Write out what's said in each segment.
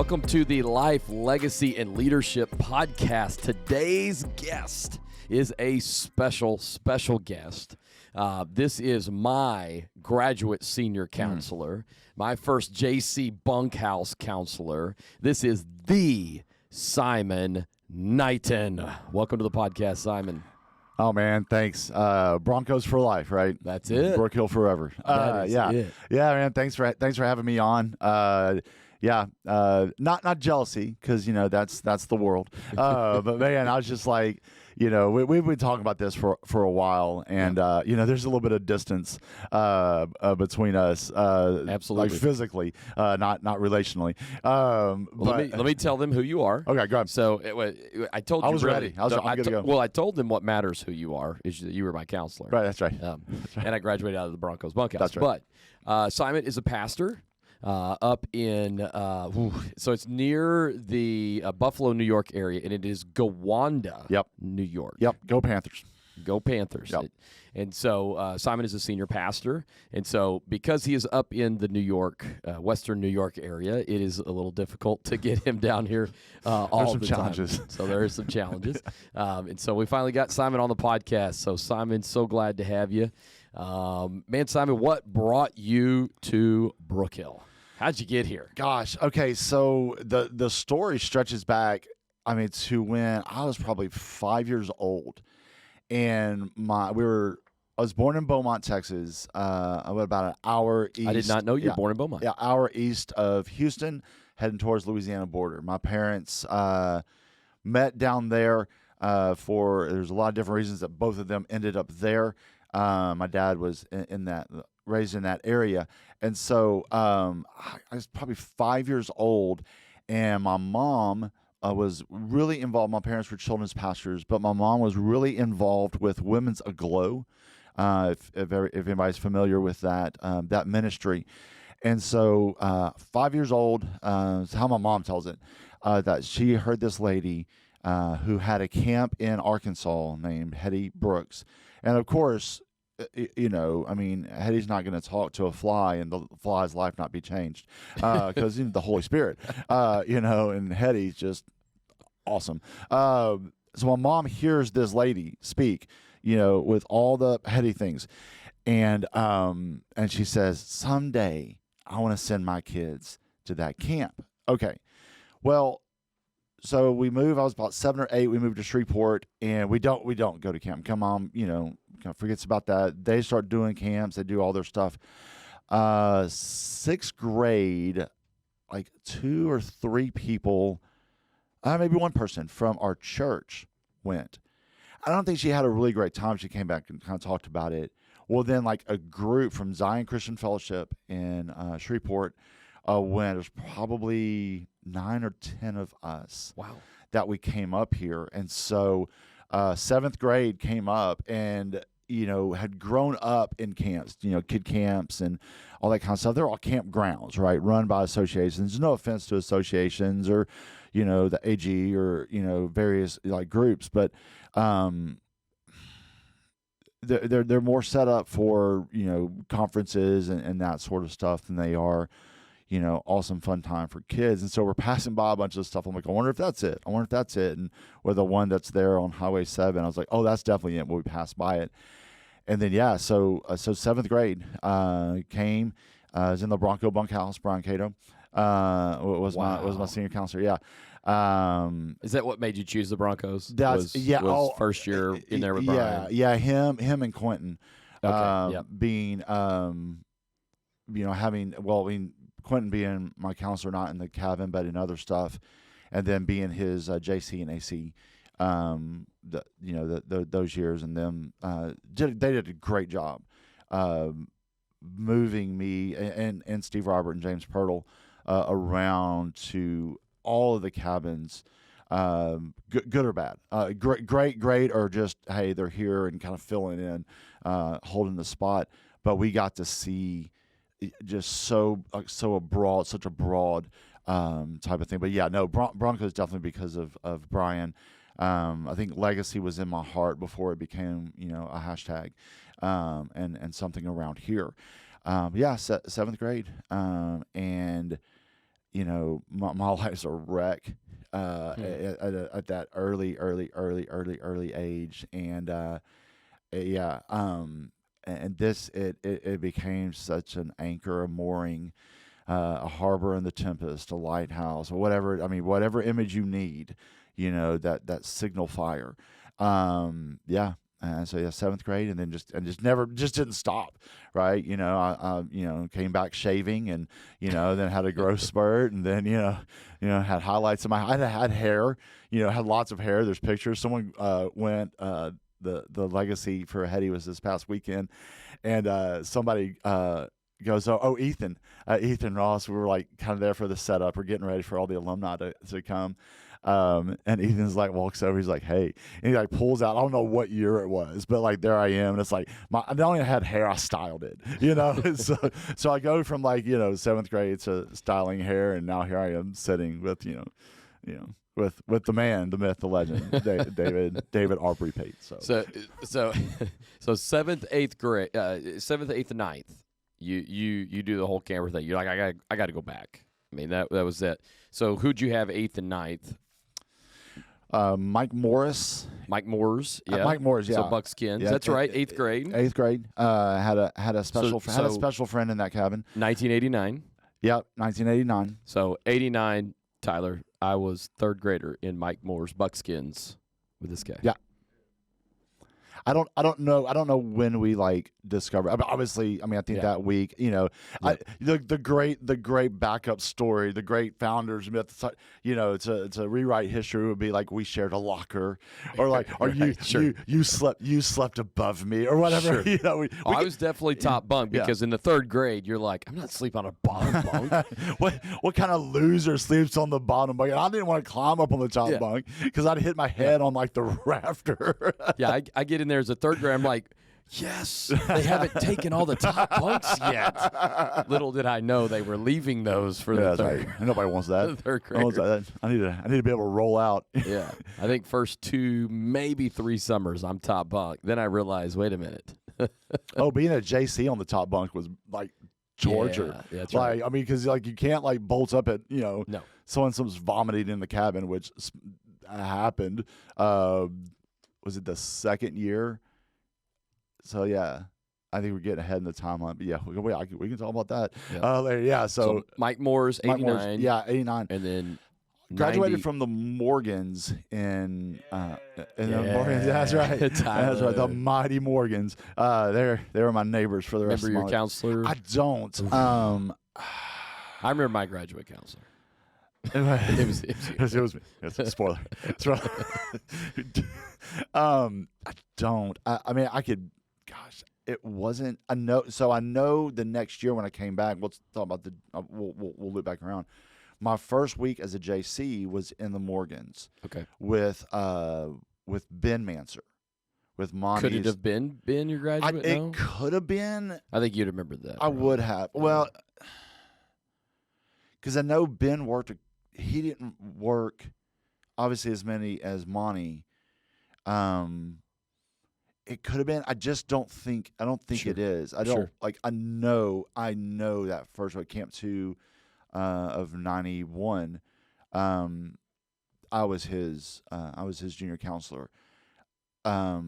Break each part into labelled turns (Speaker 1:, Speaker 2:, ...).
Speaker 1: Welcome to the Life, Legacy, and Leadership podcast. Today's guest is a special guest. This is my graduate senior counselor, my first JC bunkhouse counselor. This is the Simon Knighten. Welcome to the podcast, Simon.
Speaker 2: Oh, man, thanks. Broncos for life, right?
Speaker 1: That's it.
Speaker 2: Brookhill forever.
Speaker 1: That is it.
Speaker 2: Yeah, man, thanks for having me on. Not jealousy, because that's the world. But man, I was just like, we've been talking about this for a while, and there's a little bit of distance between us.
Speaker 1: Absolutely,
Speaker 2: like physically, not relationally.
Speaker 1: Let me tell them who you are.
Speaker 2: Okay, go ahead.
Speaker 1: So I told you.
Speaker 2: I was ready. I'm good to go.
Speaker 1: Well, I told them what matters who you are is that you were my counselor.
Speaker 2: Right. That's right.
Speaker 1: And I graduated out of the Broncos bunkhouse.
Speaker 2: That's right.
Speaker 1: But Simon is a pastor. Up in, so it's near the Buffalo, New York area, and it is Gowanda, New York.
Speaker 2: Yep, go Panthers.
Speaker 1: Go Panthers.
Speaker 2: Yep.
Speaker 1: And so Simon is a senior pastor, and so because he is up in the New York, Western New York area, it is a little difficult to get him down here all the
Speaker 2: challenges.
Speaker 1: time. So there are some challenges. And so we finally got Simon on the podcast. So Simon, so glad to have you. Man, Simon, what brought you to Brookhill? How'd you get here?
Speaker 2: Gosh, okay, so the story stretches back, to when I was probably 5 years old, and I was born in Beaumont, Texas. I was about an hour east.
Speaker 1: I did not know you were born in Beaumont.
Speaker 2: Yeah, hour east of Houston, heading towards Louisiana border. My parents met down there there's a lot of different reasons that both of them ended up there. My dad was raised in that area. And so I was probably 5 years old, and my mom was really involved. My parents were children's pastors, but my mom was really involved with Women's Aglow, if anybody's familiar with that ministry. And so 5 years old, is how my mom tells it, that she heard this lady who had a camp in Arkansas named Hetty Brooks. And of course, Hetty's not going to talk to a fly and the fly's life not be changed because the Holy Spirit, and Hetty's just awesome. So my mom hears this lady speak, with all the Hetty things. And she says, someday I want to send my kids to that camp. Okay. Well, so we move. I was about 7 or 8. We moved to Shreveport, and we don't go to camp. Come on, kind of forgets about that. They start doing camps. They do all their stuff. 6th grade, like 2 or 3 people, maybe one person from our church went. I don't think she had a really great time. She came back and kind of talked about it. Well, then like a group from Zion Christian Fellowship in Shreveport went. There's probably 9 or 10 of us.
Speaker 1: Wow. That
Speaker 2: we came up here. And so 7th grade came up and, had grown up in camps, kid camps and all that kind of stuff. They're all campgrounds, right? Run by associations. No offense to associations or, the AG or, various like groups, but they're more set up for, conferences and that sort of stuff than they are, awesome fun time for kids. And so we're passing by a bunch of stuff. I'm like, I wonder if that's it. And with the one that's there on Highway 7, I was like, oh, that's definitely it. When we passed by it. And then, so 7th grade came, I was in the Bronco bunkhouse. Brian Cato was my senior counselor. Yeah.
Speaker 1: Is that what made you choose the Broncos?
Speaker 2: Was
Speaker 1: first year in there with Brian.
Speaker 2: Yeah. Him and Quentin,
Speaker 1: okay.
Speaker 2: Being, Quentin being my counselor, not in the cabin, but in other stuff, and then being his JC and AC, those years, and them they did a great job moving me and Steve Robert and James Pirtle around to all of the cabins, good or bad, great, or just hey, they're here and kind of filling in, holding the spot. But we got to see just such a broad type of thing. But yeah, no, Broncos definitely because of Brian. I think legacy was in my heart before it became, a hashtag, and something around here. 7th grade. And you know, my life's a wreck at that early age, and and this it became such an anchor, a mooring, a harbor in the tempest, a lighthouse, or whatever. I mean, whatever image you need, you know, that signal fire. And so yeah, 7th grade, and then just didn't stop, right? You know, I you know, came back shaving, and you know, then had a growth spurt, and then you know had highlights in my. I had hair, you know, had lots of hair. There's pictures. Someone went the legacy for Hetty was this past weekend, and somebody goes, oh Ethan Ross. We were like kind of there for the setup. We're getting ready for all the alumni to come. And Ethan's like walks over, he's like, hey, and he like pulls out, I don't know what year it was, but like there I am, and it's like I not only had hair, I styled it, you know. so I go from like, you know, 7th grade to styling hair, and now here I am sitting with you know with the man, the myth, the legend, David Aubrey Pate. So
Speaker 1: 7th, 8th grade, 7th, 8th, and 9th, you do the whole camera thing. You're like, I got to go back. I mean, that was it. So who'd you have 8th and 9th?
Speaker 2: Mike Morris.
Speaker 1: Mike Moores, yeah.
Speaker 2: Mike Moores, yeah.
Speaker 1: So Buckskins,
Speaker 2: yeah,
Speaker 1: that's right. 8th grade.
Speaker 2: 8th grade. Had a special friend in that cabin.
Speaker 1: 1989.
Speaker 2: Yep, 1989.
Speaker 1: So 89, Tyler. I was 3rd grader in Mike Moore's Buckskins with this guy.
Speaker 2: Yeah. I don't know when we like discovered. I mean, obviously, I think that week, you know, the great backup story, the great founders myth, you know, to rewrite history would be like we shared a locker, or like, or you slept above me, or whatever.
Speaker 1: Sure.
Speaker 2: You know,
Speaker 1: I was definitely top bunk, because in the 3rd grade, you're like, I'm not sleeping on a bottom bunk.
Speaker 2: what kind of loser sleeps on the bottom bunk? And I didn't want to climb up on the top bunk because I'd hit my head on like the rafter.
Speaker 1: I get in there as a 3rd grader. I'm like, yes, they haven't taken all the top bunks yet. Little did I know they were leaving those for the 3rd.
Speaker 2: Right. Nobody wants that.
Speaker 1: 3rd grade.
Speaker 2: I need to be able to roll out.
Speaker 1: Yeah, I think first 2, maybe 3 summers I'm top bunk. Then I realized, wait a minute.
Speaker 2: Being a JC on the top bunk was like torture.
Speaker 1: Yeah, that's right.
Speaker 2: I mean, because like you can't like bolt up at someone's vomiting in the cabin, which happened. Was it the 2nd year? So yeah, I think we're getting ahead in the timeline. But yeah, we can talk about that.
Speaker 1: Yeah.
Speaker 2: So
Speaker 1: Mike Moore's 89.
Speaker 2: 89.
Speaker 1: And then
Speaker 2: graduated from the Morgans in the Morgans. That's right. That's right. The mighty Morgans. They were my neighbors for the rest of my life.
Speaker 1: Remember your counselor?
Speaker 2: I don't.
Speaker 1: I remember my graduate counselor.
Speaker 2: It was me. It's a spoiler. I don't. I mean, I could. Gosh, it wasn't. I know the next year when I came back. Let's talk about the. We'll loop back around. My first week as a JC was in the Morgans.
Speaker 1: Okay.
Speaker 2: With Ben Manser, with Monty's.
Speaker 1: Could it have been your graduate?
Speaker 2: It could have been.
Speaker 1: I think you'd remember that.
Speaker 2: I would have. Well, because I know Ben worked. He didn't work, obviously, as many as Monty. It could have been. I just don't think. I don't think it is. I don't like. I know that first week, Camp 2 of 91. I was his junior counselor. I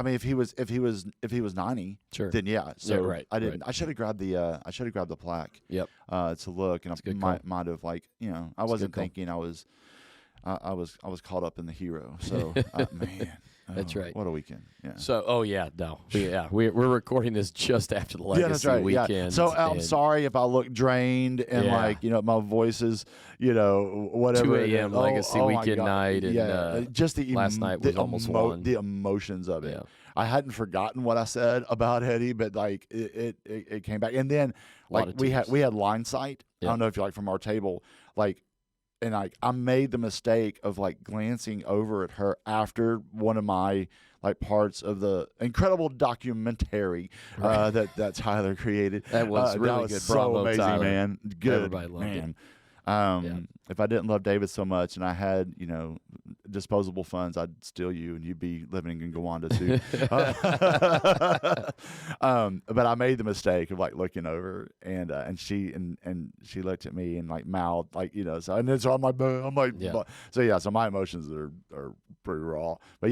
Speaker 2: mean, if he was 90, then yeah. So
Speaker 1: right,
Speaker 2: I didn't.
Speaker 1: Right.
Speaker 2: I should have grabbed the plaque.
Speaker 1: Yep.
Speaker 2: To look, and I might have like I wasn't thinking. I was caught up in the hero. So man.
Speaker 1: That's right.
Speaker 2: What a weekend! Yeah.
Speaker 1: So, we're recording this just after the Legacy weekend.
Speaker 2: Yeah. So I'm sorry if I look drained and my voice is whatever.
Speaker 1: 2 a.m. Legacy weekend night, and
Speaker 2: just
Speaker 1: last night was almost 1.
Speaker 2: The emotions of it.
Speaker 1: Yeah.
Speaker 2: I hadn't forgotten what I said about Eddie, but like it came back, and then like we had line sight.
Speaker 1: Yep.
Speaker 2: I don't know if you're like from our table, like. And I made the mistake of like glancing over at her after one of my like parts of the incredible documentary that Tyler created.
Speaker 1: That was really good.
Speaker 2: So
Speaker 1: Bravo,
Speaker 2: amazing,
Speaker 1: Tyler.
Speaker 2: man. Good,
Speaker 1: Everybody loved
Speaker 2: man. If I didn't love David so much, and I had disposable funds, I'd steal you and you'd be living in Gowanda too. But I made the mistake of like looking over and she looked at me and like mouthed like, so, and then so I'm like,
Speaker 1: Yeah.
Speaker 2: so my emotions are pretty raw, but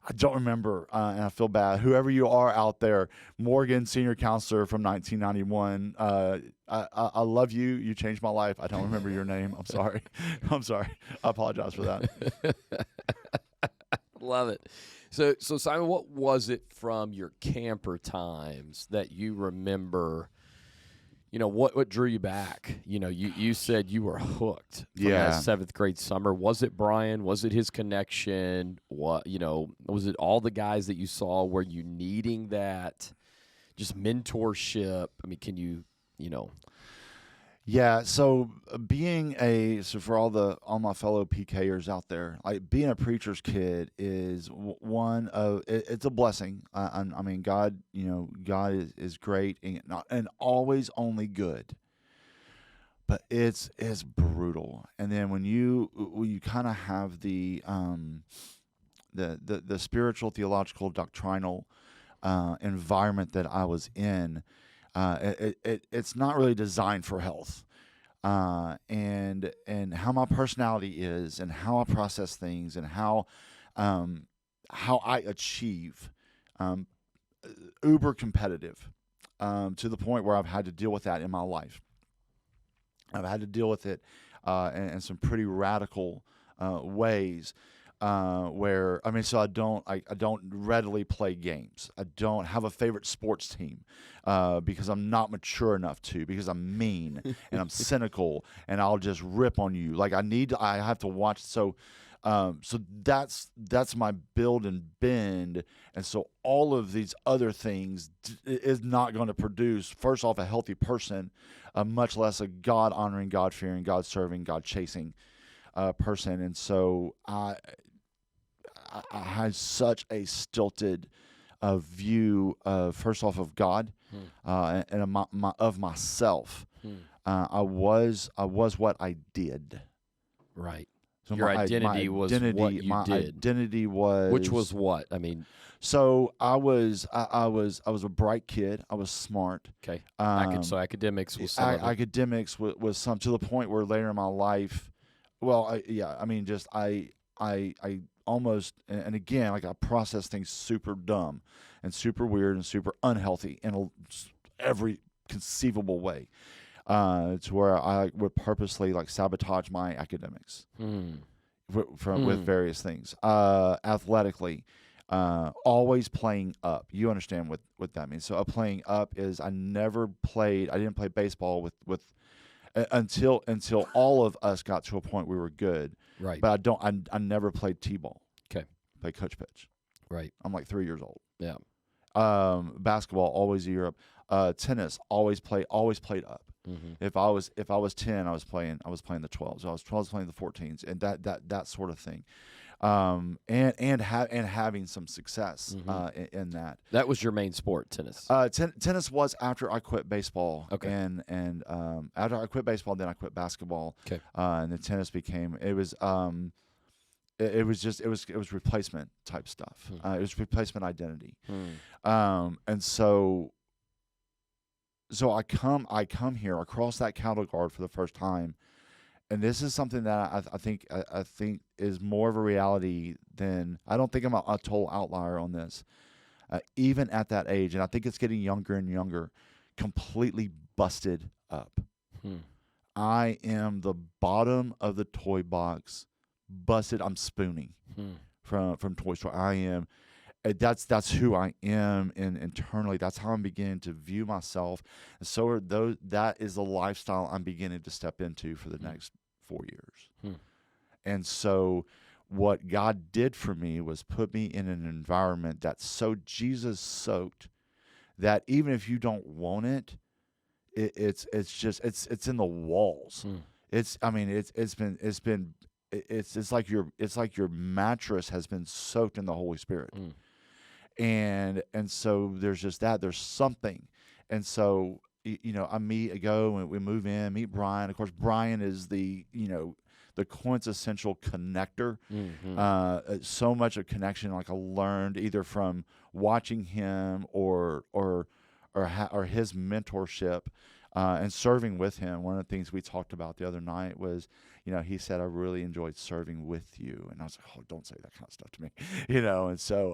Speaker 2: I don't remember, and I feel bad. Whoever you are out there, Morgan, senior counselor from 1991, I love you. You changed my life. I don't remember your name. I'm sorry. I'm sorry. I apologize for that.
Speaker 1: Love it. So Simon, what was it from your camper times that you remember? What drew you back? You said you were hooked from that 7th grade summer. Was it Brian? Was it his connection? Was it all the guys that you saw? Were you needing that just mentorship? I mean, can you?
Speaker 2: Yeah, so for all my fellow PKers out there, like being a preacher's kid is it's a blessing. I mean, God, God is great and always only good, but it's brutal. And then when you kind of have the spiritual, theological, doctrinal environment that I was in. It's not really designed for health, and how my personality is, and how I process things, and how I achieve, uber competitive, to the point where I've had to deal with that in my life. I've had to deal with it in some pretty radical ways. Where so I don't readily play games. I don't have a favorite sports team because I'm not mature enough to, because I'm mean and I'm cynical and I'll just rip on you. Like I have to watch. So that's my build and bend. And so all of these other things is not going to produce, first off, a healthy person, much less a God honoring, God fearing, God serving, God chasing person. And so I had such a stilted view of, first off, of God and of myself. I was what I did.
Speaker 1: Right.
Speaker 2: So
Speaker 1: Your identity was what you did.
Speaker 2: My identity was,
Speaker 1: which was what? I mean,
Speaker 2: so I was a bright kid. I was smart.
Speaker 1: Okay. So academics was some of it.
Speaker 2: Academics was some, to the point where later in my life, I almost, and again, like, I process things super dumb and super weird and super unhealthy in every conceivable way, to where I would purposely like sabotage my academics with various things, athletically, always playing up. You understand what that means. So playing up is I didn't play baseball with until all of us got to a point we were good.
Speaker 1: Right.
Speaker 2: But I never played T-ball.
Speaker 1: Okay.
Speaker 2: Played coach pitch.
Speaker 1: Right.
Speaker 2: I'm like 3 years old.
Speaker 1: Yeah.
Speaker 2: Basketball, always Europe. Tennis, always played up.
Speaker 1: Mm-hmm.
Speaker 2: If I was 10, I was playing the 12s. I was 12s playing the 14s, and that sort of thing. And having some success in that.
Speaker 1: That was your main sport, tennis.
Speaker 2: Tennis was after I quit baseball.
Speaker 1: Okay.
Speaker 2: And after I quit baseball, then I quit basketball.
Speaker 1: Okay.
Speaker 2: And the tennis became, it was replacement type stuff. It was replacement identity. And so I come here across that cattle guard for the first time. And this is something that I think is more of a reality than, I don't think I'm a total outlier on this. Even at that age, and I think it's getting younger and younger, completely busted up. I am the bottom of the toy box, busted. I'm spooning from Toy Story. I am. That's who I am, and internally, that's how I'm beginning to view myself. And so are those. That is the lifestyle I'm beginning to step into for the next 4 years. And so, what God did for me was put me in an environment that's so Jesus soaked that even if you don't want it, it's in the walls. It's like your mattress has been soaked in the Holy Spirit. And so there's just that. There's something. And so, I go and we move in, meet Brian. Of course, Brian is the the quintessential connector. So much of connection, like I learned either from watching him or his mentorship and serving with him. One of the things we talked about the other night was, he said, I really enjoyed serving with you. And I was like, oh, don't say that kind of stuff to me, And so,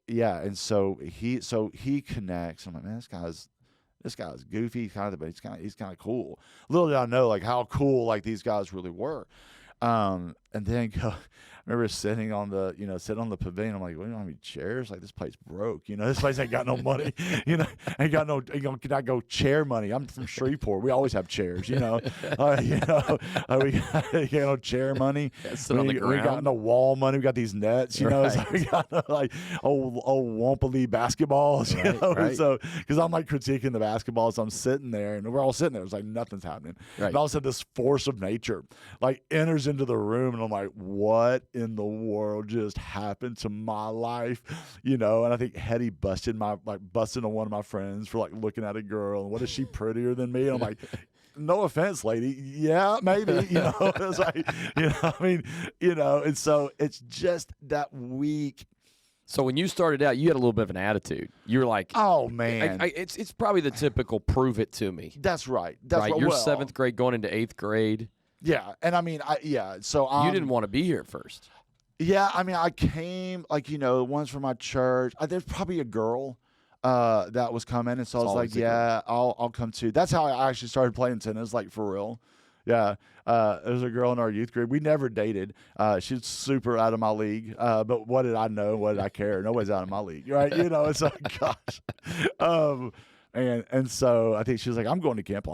Speaker 2: and so he connects. I'm like, man, this guy's goofy, but he's kind of cool. Little did I know, like, how cool, like, these guys really were. And then I remember sitting on the pavilion. I'm like, we don't have any chairs. Like, this place broke. This place ain't got no money. Ain't got no, cannot go chair money. I'm from Shreveport. We always have chairs. We got no chair money.
Speaker 1: Sit on the ground.
Speaker 2: We got no wall money. We got these nets.
Speaker 1: Right.
Speaker 2: So we got no, like old Wampally basketballs.
Speaker 1: Right.
Speaker 2: So because I'm like critiquing the basketball, so I'm sitting there, and we're all sitting there. It's like nothing's happening.
Speaker 1: Right.
Speaker 2: And all of a sudden, this force of nature like enters into the room, and I'm like, what in the world just happened to my life? And I think Hetty busted on one of my friends for like looking at a girl, and what is she prettier than me? And I'm like, no offense, lady. Yeah, maybe, it's like, and so it's just that week.
Speaker 1: So when you started out, you had a little bit of an attitude. You were like,
Speaker 2: oh man,
Speaker 1: it's probably the typical prove it to me.
Speaker 2: That's right. That's right.
Speaker 1: You're 7th grade going into 8th grade.
Speaker 2: Yeah, and I mean, so
Speaker 1: you didn't want to be here at first.
Speaker 2: Yeah, I mean, I came once from my church. There's probably a girl that was coming, and so I was like, yeah, I'll come too. That's how I actually started playing tennis, like for real. Yeah, there's a girl in our youth group. We never dated. She's super out of my league. But what did I know? What did I care? Nobody's out of my league, right? It's like, gosh. And so I think she was like, I'm going to camp.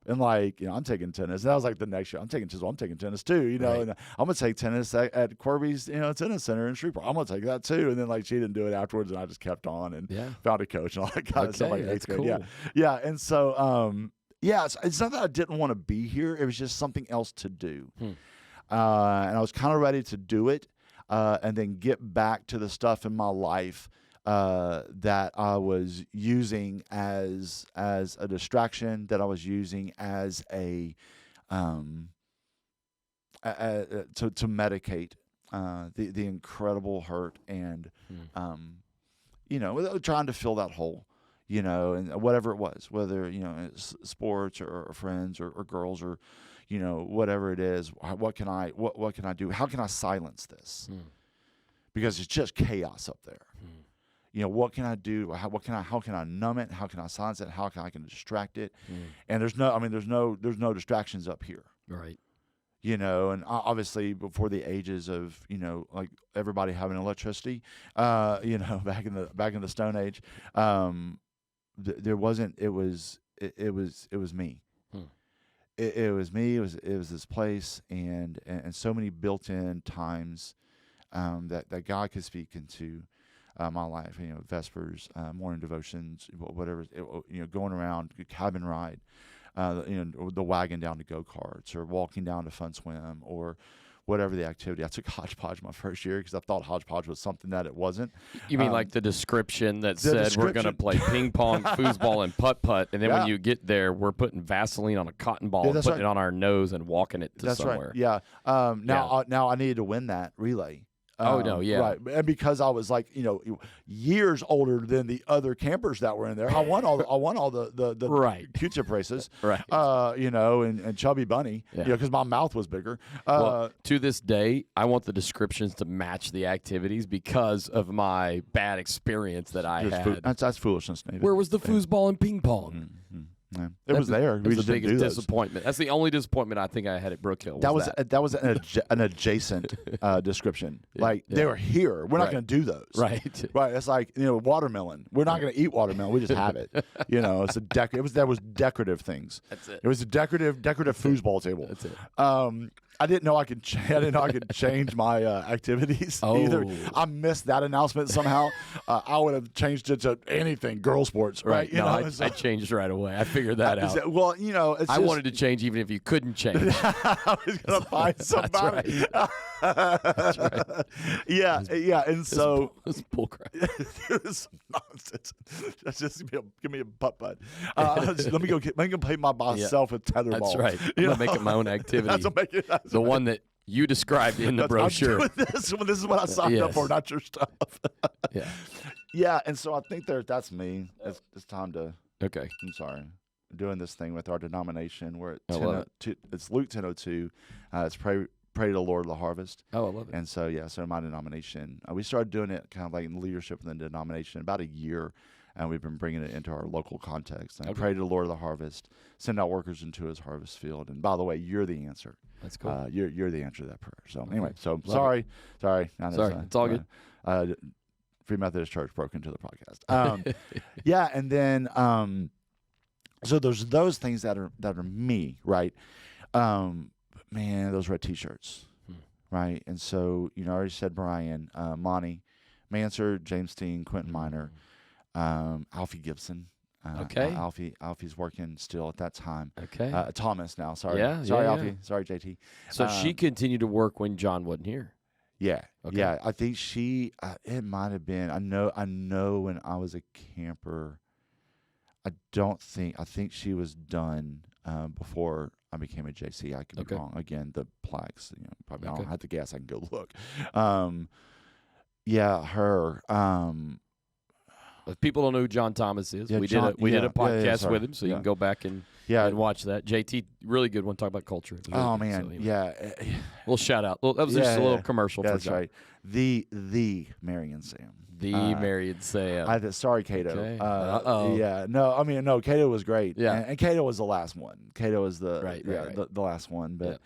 Speaker 2: And like, I'm taking tennis. And that was like the next year. I'm taking tennis too,
Speaker 1: Right.
Speaker 2: And I'm going to take tennis at Corby's, tennis center in Shreveport. I'm going to take that too. And then like, she didn't do it afterwards, and I just kept on and found a coach and all that kind of stuff. Like
Speaker 1: that's
Speaker 2: 8th grade.
Speaker 1: cool.
Speaker 2: Yeah. And so, it's not that I didn't want to be here. It was just something else to do. And I was kind of ready to do it and then get back to the stuff in my life that I was using as a distraction, that I was using as a to medicate the incredible hurt and trying to fill that hole, and whatever it was, whether it's sports or friends or girls or whatever it is. What can I do? How can I silence this? Because it's just chaos up there. What can I do? How can I numb it? How can I silence it? How can I distract it? And there's no distractions up here.
Speaker 1: Right.
Speaker 2: And obviously before the ages of, like everybody having electricity, back in the Stone Age, there wasn't, it was me. It was me. It was this place and so many built-in times, that God could speak into my life, Vespers, morning devotions, whatever, going around, cabin ride, the wagon down to go-karts or walking down to Fun Swim or whatever the activity. I took hodgepodge my first year because I thought hodgepodge was something that it wasn't.
Speaker 1: You mean like the description that said we're going to play ping pong, foosball, and putt-putt, and then when you get there, we're putting Vaseline on a cotton ball and putting it on our nose and walking it to somewhere.
Speaker 2: Right. Yeah. Now I needed to win that relay. Right. And because I was like, years older than the other campers that were in there, I won all the
Speaker 1: right.
Speaker 2: Q-tip races,
Speaker 1: right.
Speaker 2: And Chubby Bunny, because my mouth was bigger.
Speaker 1: To this day, I want the descriptions to match the activities because of my bad experience that I had.
Speaker 2: That's foolishness, Nathan.
Speaker 1: Where was the foosball and ping pong?
Speaker 2: Mm-hmm. Yeah. It was there.
Speaker 1: It was the biggest disappointment. That's the only disappointment I think I had at Brookhill.
Speaker 2: That was an adjacent description. They were here. We're not going to do those.
Speaker 1: Right.
Speaker 2: It's like watermelon. We're not going to eat watermelon. We just have it. It's that was decorative things.
Speaker 1: That's it.
Speaker 2: It was a decorative foosball table.
Speaker 1: That's it.
Speaker 2: I didn't know I could change my activities either. I missed that announcement somehow. I would have changed it to anything, girl sports, right?
Speaker 1: I changed right away. I figured that out.
Speaker 2: Well,
Speaker 1: I wanted to change even if you couldn't change.
Speaker 2: I was going to find somebody.
Speaker 1: That's right. That's right.
Speaker 2: Yeah. And so
Speaker 1: it's bullcrap.
Speaker 2: it's nonsense. That's just give me a putt. Let me go play by myself with tetherball.
Speaker 1: That's right. I'm gonna make it my own activity. The one that you described in the brochure.
Speaker 2: I'm doing this is what I signed up for, not your stuff.
Speaker 1: Yeah.
Speaker 2: Yeah, and so I think that's me. It's time to.
Speaker 1: Okay.
Speaker 2: I'm sorry. I'm doing this thing with our denomination. We're at it's Luke 10:02. It's pray to the Lord of the harvest.
Speaker 1: Oh, I love it.
Speaker 2: And so so my denomination, we started doing it kind of like in leadership in the denomination about a year, and we've been bringing it into our local context. And pray to the Lord of the harvest, send out workers into His harvest field. And by the way, you're the answer.
Speaker 1: That's cool.
Speaker 2: You're the answer to that prayer. So anyway, sorry.
Speaker 1: It's all good.
Speaker 2: Free Methodist Church broke into the podcast. Yeah, and then so there's those things that are me, right? Man, those red T-shirts, right? And so I already said Brian, Monty, Manser, James Steen, Quentin Miner, Alfie Gibson.
Speaker 1: Okay.
Speaker 2: Alfie's working still at that time.
Speaker 1: Okay.
Speaker 2: Thomas now. Sorry.
Speaker 1: Yeah,
Speaker 2: Sorry,
Speaker 1: yeah,
Speaker 2: Alfie.
Speaker 1: yeah.
Speaker 2: Sorry, JT.
Speaker 1: So she continued to work when John wasn't here.
Speaker 2: Yeah.
Speaker 1: Okay.
Speaker 2: Yeah. I think she. It might have been. I know. When I was a camper, I think she was done before I became a JC. I could be wrong. Again, the plaques. Probably. I don't have to guess. I can go look. Yeah, her.
Speaker 1: If people don't know who John Thomas is,
Speaker 2: Yeah,
Speaker 1: we did a podcast with him, so you
Speaker 2: Yeah.
Speaker 1: can go back and watch that. JT, really good one, talk about culture.
Speaker 2: Oh
Speaker 1: Really good.
Speaker 2: man,
Speaker 1: So, anyway,
Speaker 2: yeah.
Speaker 1: little shout out. That was just a little commercial for
Speaker 2: That's
Speaker 1: John.
Speaker 2: right. The Mary and Sam.
Speaker 1: The Mary and Sam.
Speaker 2: Sorry, Cato.
Speaker 1: Okay.
Speaker 2: Yeah. No, Cato was great.
Speaker 1: Yeah.
Speaker 2: And Cato was the last one. Cato was the
Speaker 1: Right.
Speaker 2: the last one. But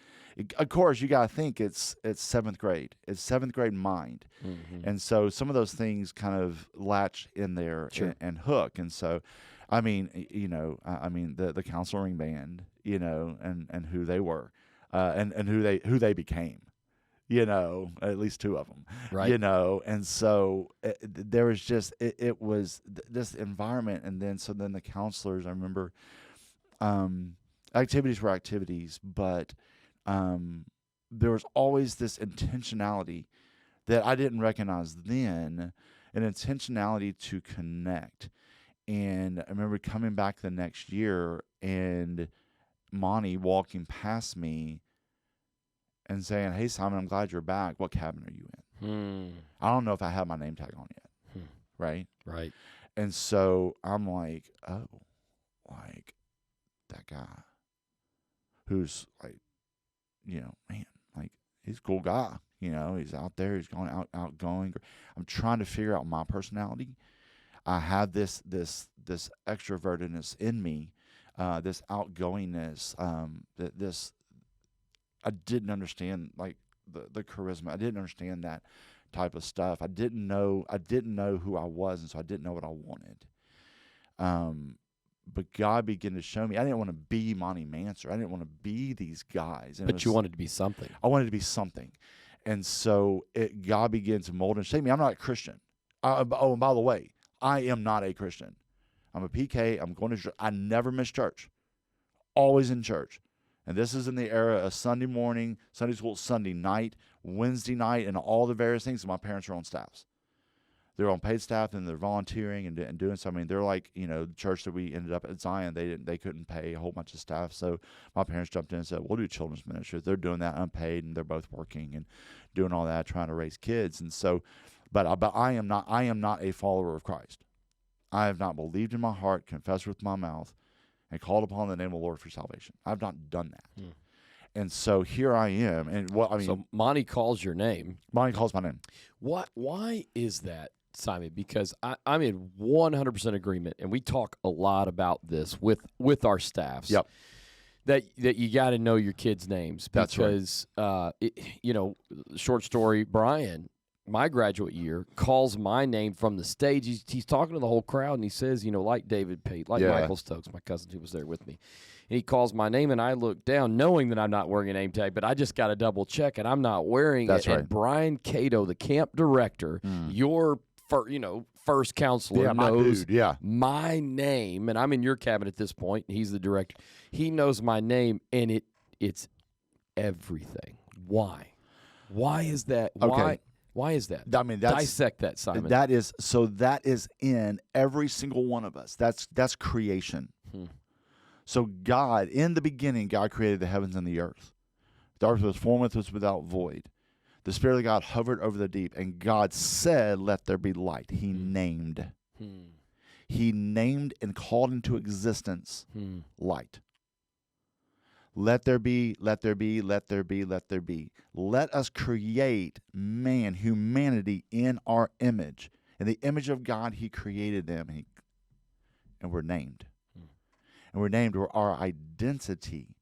Speaker 2: of course, you got to think it's 7th grade. It's 7th grade mind.
Speaker 1: Mm-hmm.
Speaker 2: And so some of those things kind of latch in there and hook. And so, I mean, the counseling band, and who they were, and who they became. At least 2 of them,
Speaker 1: Right.
Speaker 2: and so there was just, it was this environment. And then the counselors, I remember, activities were activities, but there was always this intentionality that I didn't recognize then, an intentionality to connect. And I remember coming back the next year and Monty walking past me and saying, "Hey, Simon, I'm glad you're back. What cabin are you in?" I don't know if I have my name tag on yet. Right?
Speaker 1: Right.
Speaker 2: And so I'm like, oh, like that guy who's like, man, like he's a cool guy. He's out there. He's going outgoing. I'm trying to figure out my personality. I have this extrovertedness in me, this outgoingness, this. I didn't understand like the charisma. I didn't understand that type of stuff. I didn't know who I was, and so I didn't know what I wanted. But God began to show me. I didn't want to be Monty Manser. I didn't want to be these guys.
Speaker 1: But you wanted to be something.
Speaker 2: I wanted to be something. And so God began to mold and shape me. I'm not a Christian. And by the way, I am not a Christian. I'm a PK. I'm going to church. I never miss church. Always in church. And this is in the era of Sunday morning, Sunday school, Sunday night, Wednesday night, and all the various things. So my parents are on staffs. They're on paid staff, and they're volunteering and doing something. They're like, the church that we ended up at Zion, they couldn't pay a whole bunch of staff. So my parents jumped in and said, we'll do children's ministry. They're doing that unpaid, and they're both working and doing all that, trying to raise kids. And so, but I am not a follower of Christ. I have not believed in my heart, confessed with my mouth, and called upon the name of the Lord for salvation. I've not done that. And so here I am. And
Speaker 1: so Monty calls your name.
Speaker 2: Monty calls my name.
Speaker 1: Why is that, Simon? Because I'm in 100% agreement, and we talk a lot about this with our staffs.
Speaker 2: Yep.
Speaker 1: That you got to know your kids' names. Because,
Speaker 2: That's right.
Speaker 1: Short story, Brian, my graduate year, calls my name from the stage. He's talking to the whole crowd, and he says, like David Pate, like Michael Stokes, my cousin who was there with me. And he calls my name, and I look down, knowing that I'm not wearing a name tag, but I just got to double check, and I'm not wearing
Speaker 2: That's
Speaker 1: it.
Speaker 2: right.
Speaker 1: And Brian Cato, the camp director, your first counselor, knows my name, and I'm in your cabin at this point. And he's the director. He knows my name, and it's everything. Why? Why is that?
Speaker 2: Okay.
Speaker 1: Why is that?
Speaker 2: I mean, that's
Speaker 1: Dissect that, Simon.
Speaker 2: that is in every single one of us. That's creation. So God, in the beginning, God created the heavens and the earth. The earth was formed, was without void. The Spirit of God hovered over the deep, and God said, "Let there be light." He named. He named and called into existence light. Let there be, let there be, let there be, let there be. Let us create humanity in our image. In the image of God, He created them, and we're named. And we're named our identity.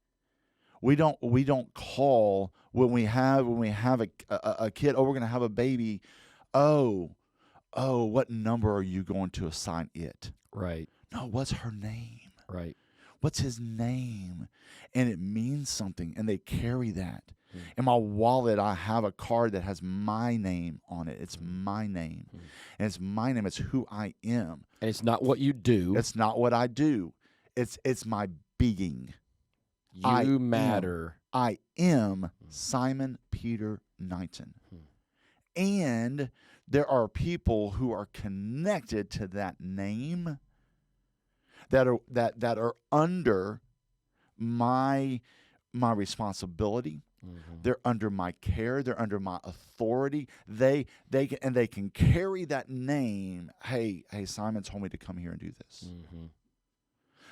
Speaker 2: We don't call when we have a kid. Oh, we're going to have a baby. Oh, what number are you going to assign it?
Speaker 1: Right.
Speaker 2: No, what's her name?
Speaker 1: Right.
Speaker 2: What's his name? And it means something, and they carry that. In my wallet, I have a card that has my name on it. It's my name. And it's my name. It's who I am.
Speaker 1: And it's not what you do.
Speaker 2: It's not what I do. It's my being.
Speaker 1: You matter.
Speaker 2: I am Simon Peter Knighten. And there are people who are connected to that name that are under my responsibility. They're under my care. They're under my authority. They can carry that name. Hey, Simon told me to come here and do this.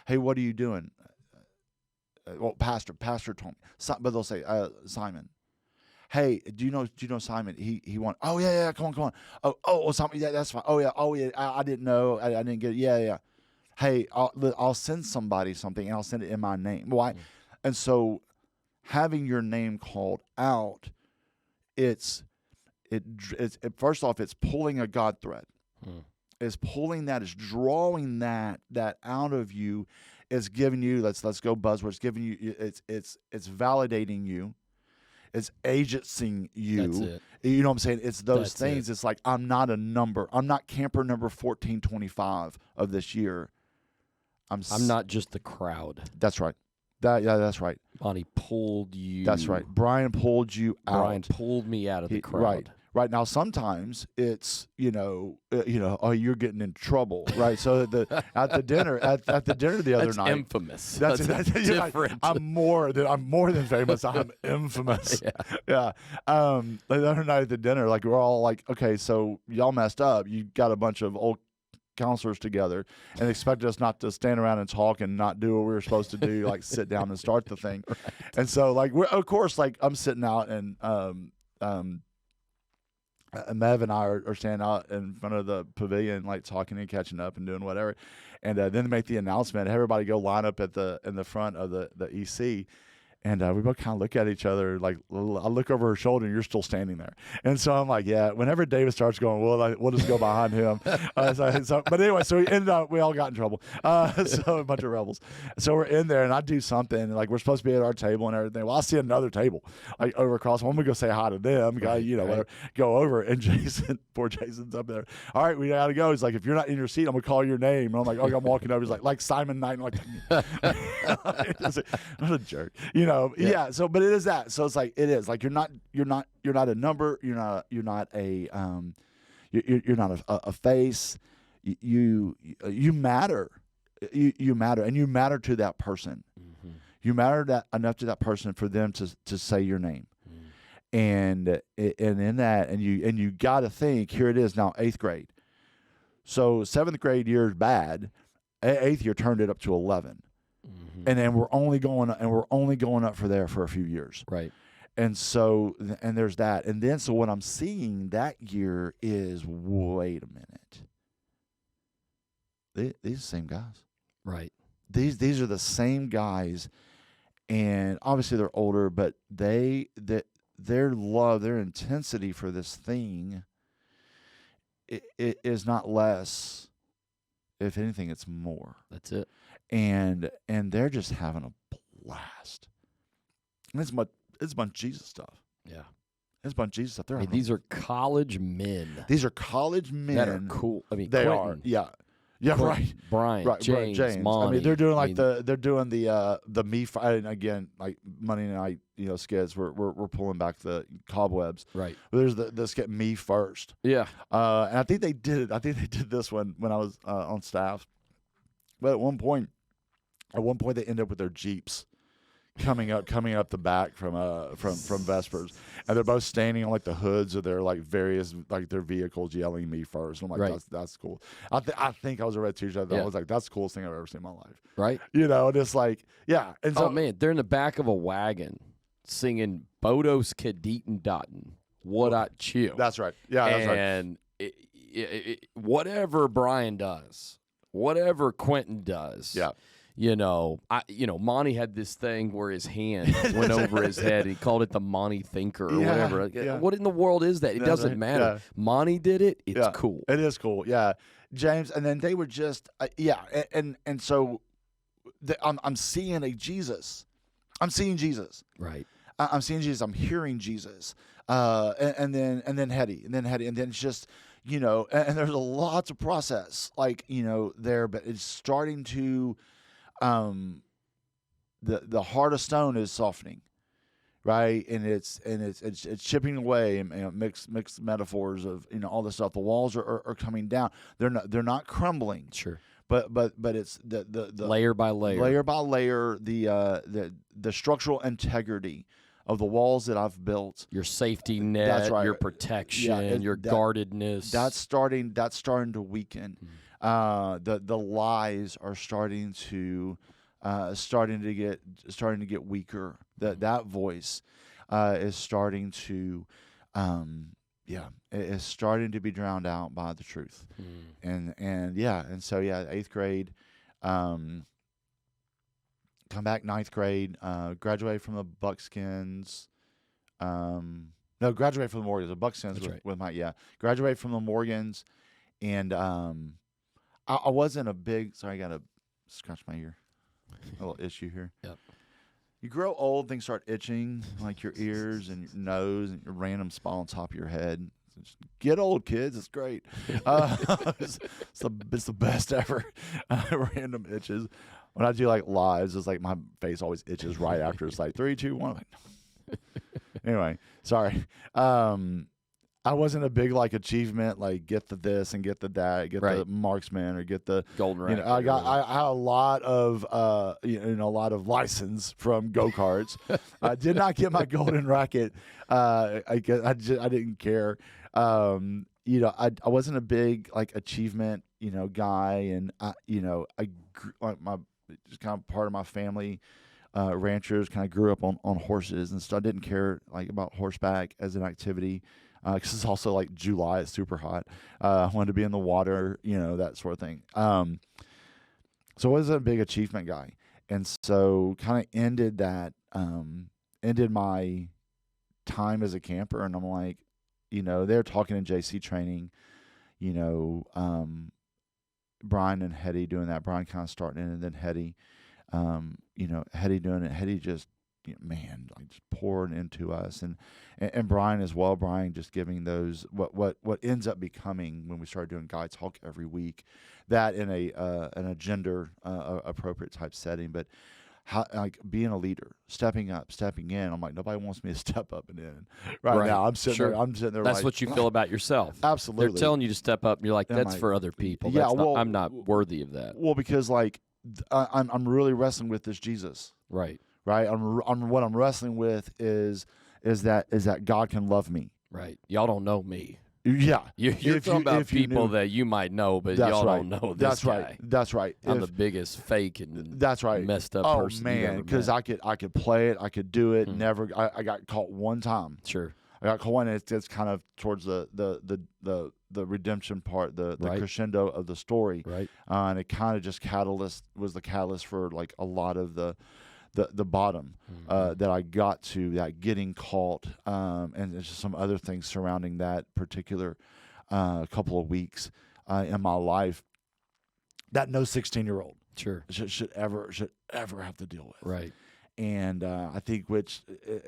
Speaker 2: Hey, what are you doing? Well, Pastor told me. But they'll say, Simon. Hey, do you know Simon? He won. Oh yeah, come on. Oh, Simon. Yeah, that's fine. Oh yeah. I didn't know. I didn't get it. Yeah. Hey, I'll send somebody something, and I'll send it in my name. Why? And so, having your name called out, it's first off, it's pulling a God thread. It's pulling that. It's drawing that out of you. It's giving you. Let's go buzzwords. Giving you. It's validating you. It's agencing you.
Speaker 1: That's it.
Speaker 2: You know what I'm saying? It's those things.
Speaker 1: It.
Speaker 2: It's like, I'm not a number. I'm not camper number 1425 of this year. I'm
Speaker 1: not just the crowd.
Speaker 2: That's right. That's right.
Speaker 1: Bonnie pulled you.
Speaker 2: That's right. Brian pulled you out.
Speaker 1: Brian pulled me out of the crowd.
Speaker 2: Right. Now, sometimes it's, oh, you're getting in trouble, right? So at the dinner the other night.
Speaker 1: Infamous.
Speaker 2: That's
Speaker 1: different.
Speaker 2: I'm more than famous. I'm infamous. Yeah. The other night at the dinner, like, we're all like, okay, so y'all messed up. You got a bunch of old counselors together and expected us not to stand around and talk and not do what we were supposed to do, like sit down and start the thing. Right. And so, like, of course, like, I'm sitting out, and Mev and I are standing out in front of the pavilion, like, talking and catching up and doing whatever. And then they make the announcement. Everybody go line up in the front of the EC. And we both kind of look at each other, like, I look over her shoulder, and you're still standing there. And so I'm like, yeah, whenever David starts going, we'll just go behind him. But anyway, so we all got in trouble. So a bunch of rebels. So we're in there, and I do something, and, like, we're supposed to be at our table and everything. Well, I see another table, like, over across. I'm going to go say hi to them, whatever, go over. And poor Jason's up there. All right, we got to go. He's like, if you're not in your seat, I'm going to call your name. And I'm like, okay, I'm walking over. He's like Simon Knighten, like, what a jerk, Yeah. So, but it is that. So it's like, it is like, you're not a number. You're not a face. You matter. You matter, and you matter to that person. You matter enough to that person for them to say your name. And in that, and you got to think, here it is now, 8th grade. So 7th grade year is bad. 8th year turned it up to 11. And then we're only going up for a few years. Right. And so, and there's that. And then, so what I'm seeing that year is, wait a minute. These are the same guys. Right. These are the same guys. And obviously they're older, but their love, their intensity for this thing, it is not less. If anything, it's more. That's it. And they're just having a blast. And it's a bunch of Jesus stuff. Yeah. It's a bunch of Jesus stuff. These are college men. These are college men. That are cool. I mean, they are. Yeah. Yeah,
Speaker 1: Quentin, Brian,
Speaker 2: right,
Speaker 1: James,
Speaker 2: James.
Speaker 1: Monty.
Speaker 2: I mean, they're doing like the me fight again, like Monday night, skits. We're pulling back the cobwebs.
Speaker 1: Right.
Speaker 2: There's the skit Me First.
Speaker 1: Yeah.
Speaker 2: And I think they did it. I think they did this one when I was on staff. But at one point they end up with their Jeeps coming up the back from Vespers, and they're both standing on like the hoods of their like various like their vehicles yelling Me First. And I'm like,
Speaker 1: Right.
Speaker 2: that's cool. I think I was a red t-shirt. I was like, that's the coolest thing I've ever seen in my life.
Speaker 1: Right.
Speaker 2: And it's like, yeah. And so,
Speaker 1: oh man, they're in the back of a wagon singing Bodos Knighten Daten. What I chew.
Speaker 2: that's right. Yeah, that's right.
Speaker 1: And whatever Brian does, whatever Quentin does.
Speaker 2: Yeah.
Speaker 1: Monty had this thing where his hand went over his head. He called it the Monty Thinker or whatever.
Speaker 2: Yeah.
Speaker 1: What in the world is that? It doesn't matter.
Speaker 2: Yeah.
Speaker 1: Monty did it. It's cool.
Speaker 2: It is cool. Yeah, James, and then they were just and so I'm seeing a Jesus. I'm seeing Jesus.
Speaker 1: Right.
Speaker 2: I'm seeing Jesus. I'm hearing Jesus. And then Hetty, and then it's just and there's a lot to process there, but it's starting to. The heart of stone is softening, right? And it's chipping away, and mixed metaphors of all this stuff. The walls are coming down. They're not crumbling.
Speaker 1: Sure.
Speaker 2: But it's the
Speaker 1: layer by layer,
Speaker 2: the structural integrity of the walls that I've built.
Speaker 1: Your safety net,
Speaker 2: That's right.
Speaker 1: your protection, your guardedness.
Speaker 2: That's starting to weaken. Mm-hmm. The lies are starting to get weaker. That voice is starting to is starting to be drowned out by the truth. And so 8th grade, come back 9th grade, graduate from the Buckskins. No, graduate from the Morgans. The Buckskins graduate from the Morgans, and I wasn't a big. Sorry, I gotta scratch my ear. A little issue here.
Speaker 1: Yep.
Speaker 2: You grow old, things start itching, like your ears and your nose and your random spot on top of your head. Just get old, kids. It's great. It's the best ever. Random itches. When I do like lives, it's like my face always itches right after. It's like 3, 2, 1. I'm like, no. Anyway, sorry. I wasn't a big achievement get the this and get the that, get the marksman or get the
Speaker 1: golden racket.
Speaker 2: I had a lot of a lot of license from go-karts. I did not get my golden racket. I didn't care. I wasn't a big achievement guy, and I my just kind of part of my family. Ranchers, kind of grew up on horses and stuff. Didn't care about horseback as an activity. Because it's also July, it's super hot. I wanted to be in the water, that sort of thing. So I wasn't a big achievement guy. And so kind of ended my time as a camper. And I'm like, they're talking in JC training, Brian and Hetty doing that. Brian kind of starting it, and then Hetty, Hetty doing it. Hetty just, just pouring into us, and Brian as well. Brian just giving those what ends up becoming when we started doing guide talk every week, that in a gender appropriate type setting, but how being a leader, stepping up, stepping in. I'm like, nobody wants me to step up and in right now. I'm sitting there.
Speaker 1: That's what you feel about yourself.
Speaker 2: Absolutely.
Speaker 1: They're telling you to step up, and you're like, that's for other people.
Speaker 2: Yeah,
Speaker 1: I'm not worthy of that.
Speaker 2: Well, because I'm really wrestling with this Jesus.
Speaker 1: Right.
Speaker 2: Right. What I'm wrestling with is that God can love me.
Speaker 1: Right. Y'all don't know me.
Speaker 2: Yeah.
Speaker 1: You're talking about people that you might know, but y'all don't know this guy.
Speaker 2: That's right.
Speaker 1: I'm the biggest fake and messed up person.
Speaker 2: Oh man, because I could play it, I could do it. Never. I got caught one time.
Speaker 1: Sure.
Speaker 2: I got caught, and it's kind of towards the redemption part, the crescendo of the story.
Speaker 1: Right.
Speaker 2: And it kind of just was the catalyst for a lot of the bottom that I got to, that getting caught, and just some other things surrounding that particular couple of weeks in my life that no 16-year-old should ever have to deal with.
Speaker 1: Right.
Speaker 2: And I think which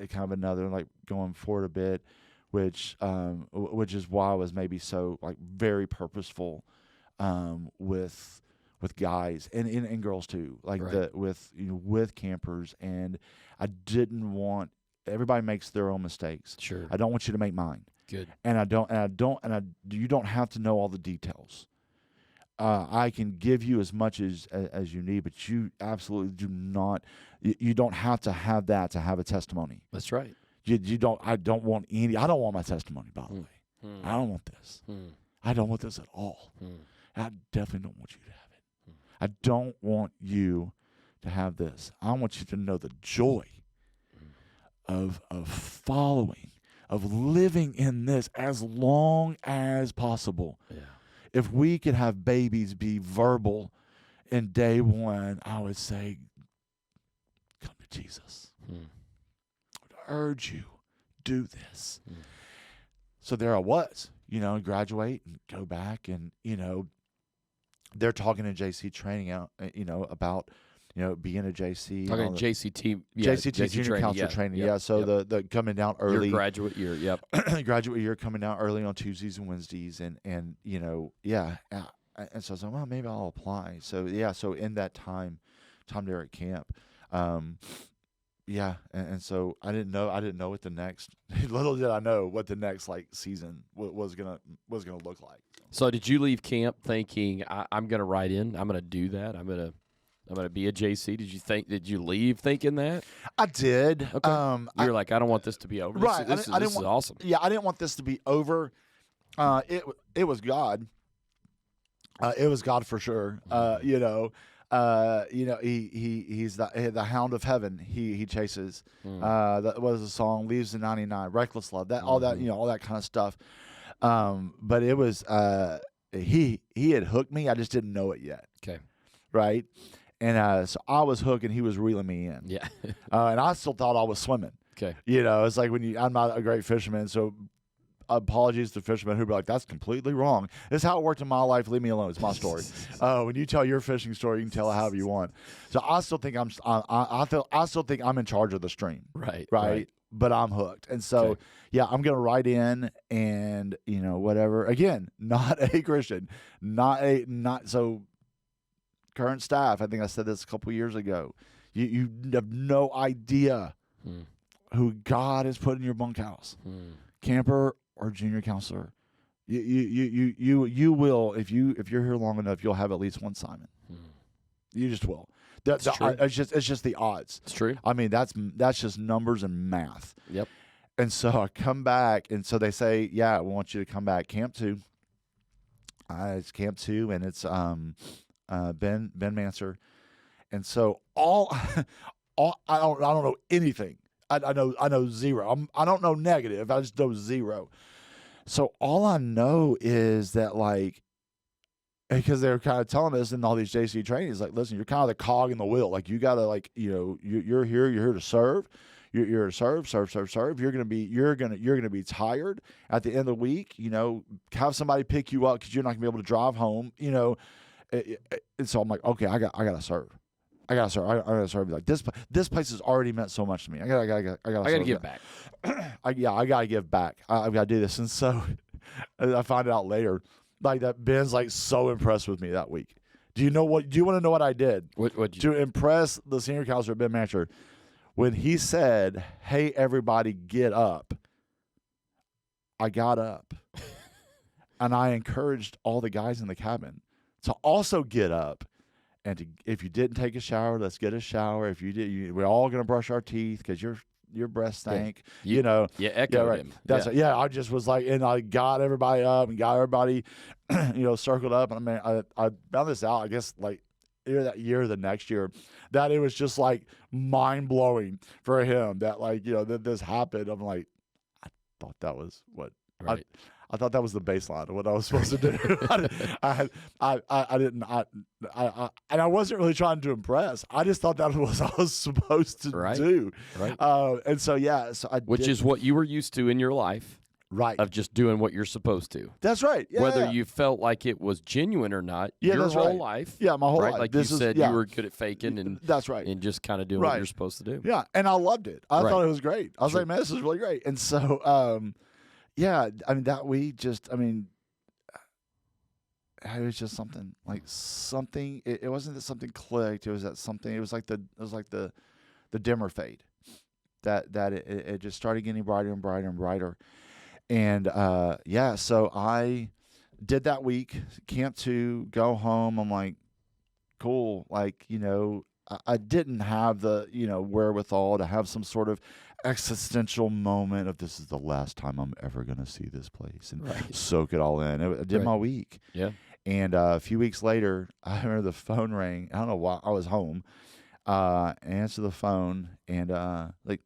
Speaker 2: kind of another going forward a bit, which is why I was maybe so very purposeful with with guys and girls too, like
Speaker 1: Right.
Speaker 2: with campers, and I didn't want everybody makes their own mistakes.
Speaker 1: Sure.
Speaker 2: I don't want you to make mine,
Speaker 1: Good.
Speaker 2: and you don't have to know all the details. I can give you as much as you need, but you absolutely do not. You don't have to have that to have a testimony.
Speaker 1: That's right.
Speaker 2: You don't. I don't want any. I don't want my testimony. By the way, I don't want this. I don't want this at all. I definitely don't want you to have it. I don't want you to have this. I want you to know the joy of following, of living in this as long as possible.
Speaker 1: Yeah.
Speaker 2: If we could have babies be verbal in day one, I would say, come to Jesus. I would urge you, do this. So there I was, graduate and go back, and, they're talking in JC training out, about, being a JC.
Speaker 1: Talking JCT,
Speaker 2: JCT junior
Speaker 1: training,
Speaker 2: counselor training. Yeah. So the coming down early.
Speaker 1: Your graduate year. Yep.
Speaker 2: Graduate year coming out early on Tuesdays and Wednesdays, and and so I was like, well, maybe I'll apply. So so in that time there at camp, and so I didn't know what the next little did I know what the next season was gonna look like.
Speaker 1: So did you leave camp thinking I'm gonna write in? I'm gonna do that. I'm gonna be a JC. Did you leave thinking that?
Speaker 2: I did.
Speaker 1: Okay. You were like, I don't want this to be over.
Speaker 2: Right.
Speaker 1: This is awesome.
Speaker 2: Yeah, I didn't want this to be over. It was God. It was God for sure. He's the hound of heaven. He chases. That was a song. Leaves the 99. Reckless love. That all that all that kind of stuff. But it was he had hooked me. I just didn't know it yet.
Speaker 1: Okay.
Speaker 2: Right. And so I was hooked, and he was reeling me in.
Speaker 1: Yeah.
Speaker 2: And I still thought I was swimming.
Speaker 1: Okay.
Speaker 2: It's like I'm not a great fisherman, so apologies to fishermen who be like, that's completely wrong. This is how it worked in my life. Leave me alone. It's my story. When you tell your fishing story, you can tell it however you want. So I still think I still think I'm in charge of the stream.
Speaker 1: Right.
Speaker 2: But I'm hooked. And so, I'm going to write in and, whatever. Again, not a Christian, not so current staff. I think I said this a couple years ago. You have no idea who God has put in your bunkhouse, camper or junior counselor. You will, if you're here long enough, you'll have at least one Simon. You just will. It's just the odds.
Speaker 1: It's true.
Speaker 2: I mean, that's just numbers and math.
Speaker 1: Yep.
Speaker 2: And so I come back, and so they say, we want you to come back. Camp 2. It's Camp 2, and it's Ben Manser. And so I don't know anything. I know zero. I don't know negative. I just know zero. So all I know is that because they were kind of telling us in all these JC trainings, listen, you're kind of the cog in the wheel. You gotta you're here to serve. You're here to serve. You're gonna be tired at the end of the week. Have somebody pick you up because you're not gonna be able to drive home. And so I'm like, okay, I gotta serve. I gotta serve. This place has already meant so much to me. I gotta
Speaker 1: give back.
Speaker 2: I gotta give back. I've got to do this. And so I find out later, that Ben's so impressed with me that week. Do you want to know what I did?
Speaker 1: What
Speaker 2: to impress the senior counselor, Ben Mancher, when he said, "Hey, everybody, get up," I got up, and I encouraged all the guys in the cabin to also get up. And if you didn't take a shower, let's get a shower. If you did, we're all gonna brush our teeth because your breath stank.
Speaker 1: You echoed him.
Speaker 2: That's it. I just was and I got everybody up and got everybody, circled up. And I found this out, I guess, either that year or the next year, that it was just mind blowing for him that that this happened. I'm like, I thought that was what.
Speaker 1: Right.
Speaker 2: I thought that was the baseline of what I was supposed to do. I didn't, and I wasn't really trying to impress. I just thought that was what I was supposed to do.
Speaker 1: Right.
Speaker 2: And so,
Speaker 1: which is what you were used to in your life.
Speaker 2: Right.
Speaker 1: Of just doing what you're supposed to.
Speaker 2: That's right. Yeah,
Speaker 1: whether you felt like it was genuine or not,
Speaker 2: your
Speaker 1: your whole
Speaker 2: right.
Speaker 1: life.
Speaker 2: Yeah, my whole life.
Speaker 1: Like you said, you were good at faking and
Speaker 2: that's right.
Speaker 1: And just kind of doing what you're supposed to do.
Speaker 2: Yeah, and I loved it. I thought it was great. I was like, man, this is really great. And so, it was just something like something. It wasn't that something clicked. It was that something. It was like the dimmer fade. That it just started getting brighter and brighter and brighter. And yeah, so I did that week, camp 2, go home. I'm like, cool. Like, I didn't have the, wherewithal to have some sort of existential moment of this is the last time I'm ever going to see this place and soak it all in. I did my week.
Speaker 1: Yeah.
Speaker 2: And a few weeks later, I remember the phone rang. I don't know why. I was home. Answer the phone and like,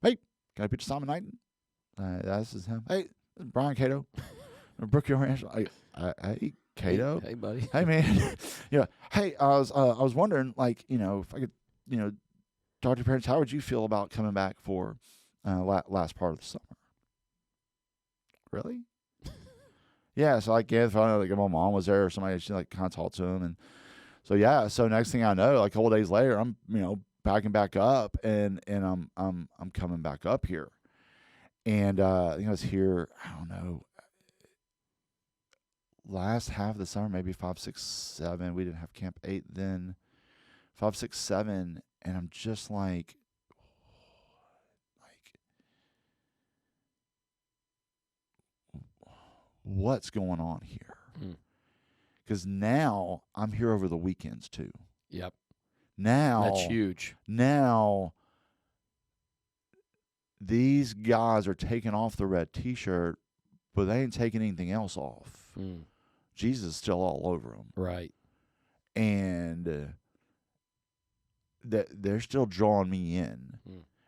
Speaker 2: hey, can I pitch Simon Knighten? This is him. Hey, this is Brian Cato. Brookhill Ranch. Hey, Cato.
Speaker 1: Hey, buddy.
Speaker 2: Hey, man. Hey, I was wondering, like, if I could, talk to your parents. How would you feel about coming back for last part of the summer? Really? Yeah. So I gave the phone. Like, my mom was there, or somebody. She like kind of talked to him, and so yeah. So next thing I know, like a couple days later, I'm packing back up, and I'm coming back up here, and I think I was here. I don't know. Last half of the summer, maybe 5, 6, 7. We didn't have Camp 8 then. 5, 6, 7, and I'm just like, what's going on here? Because now I'm here over the weekends too.
Speaker 1: Yep.
Speaker 2: Now
Speaker 1: that's huge.
Speaker 2: Now these guys are taking off the red T-shirt, but they ain't taking anything else off. Jesus is still all over them.
Speaker 1: Right.
Speaker 2: And they're still drawing me in.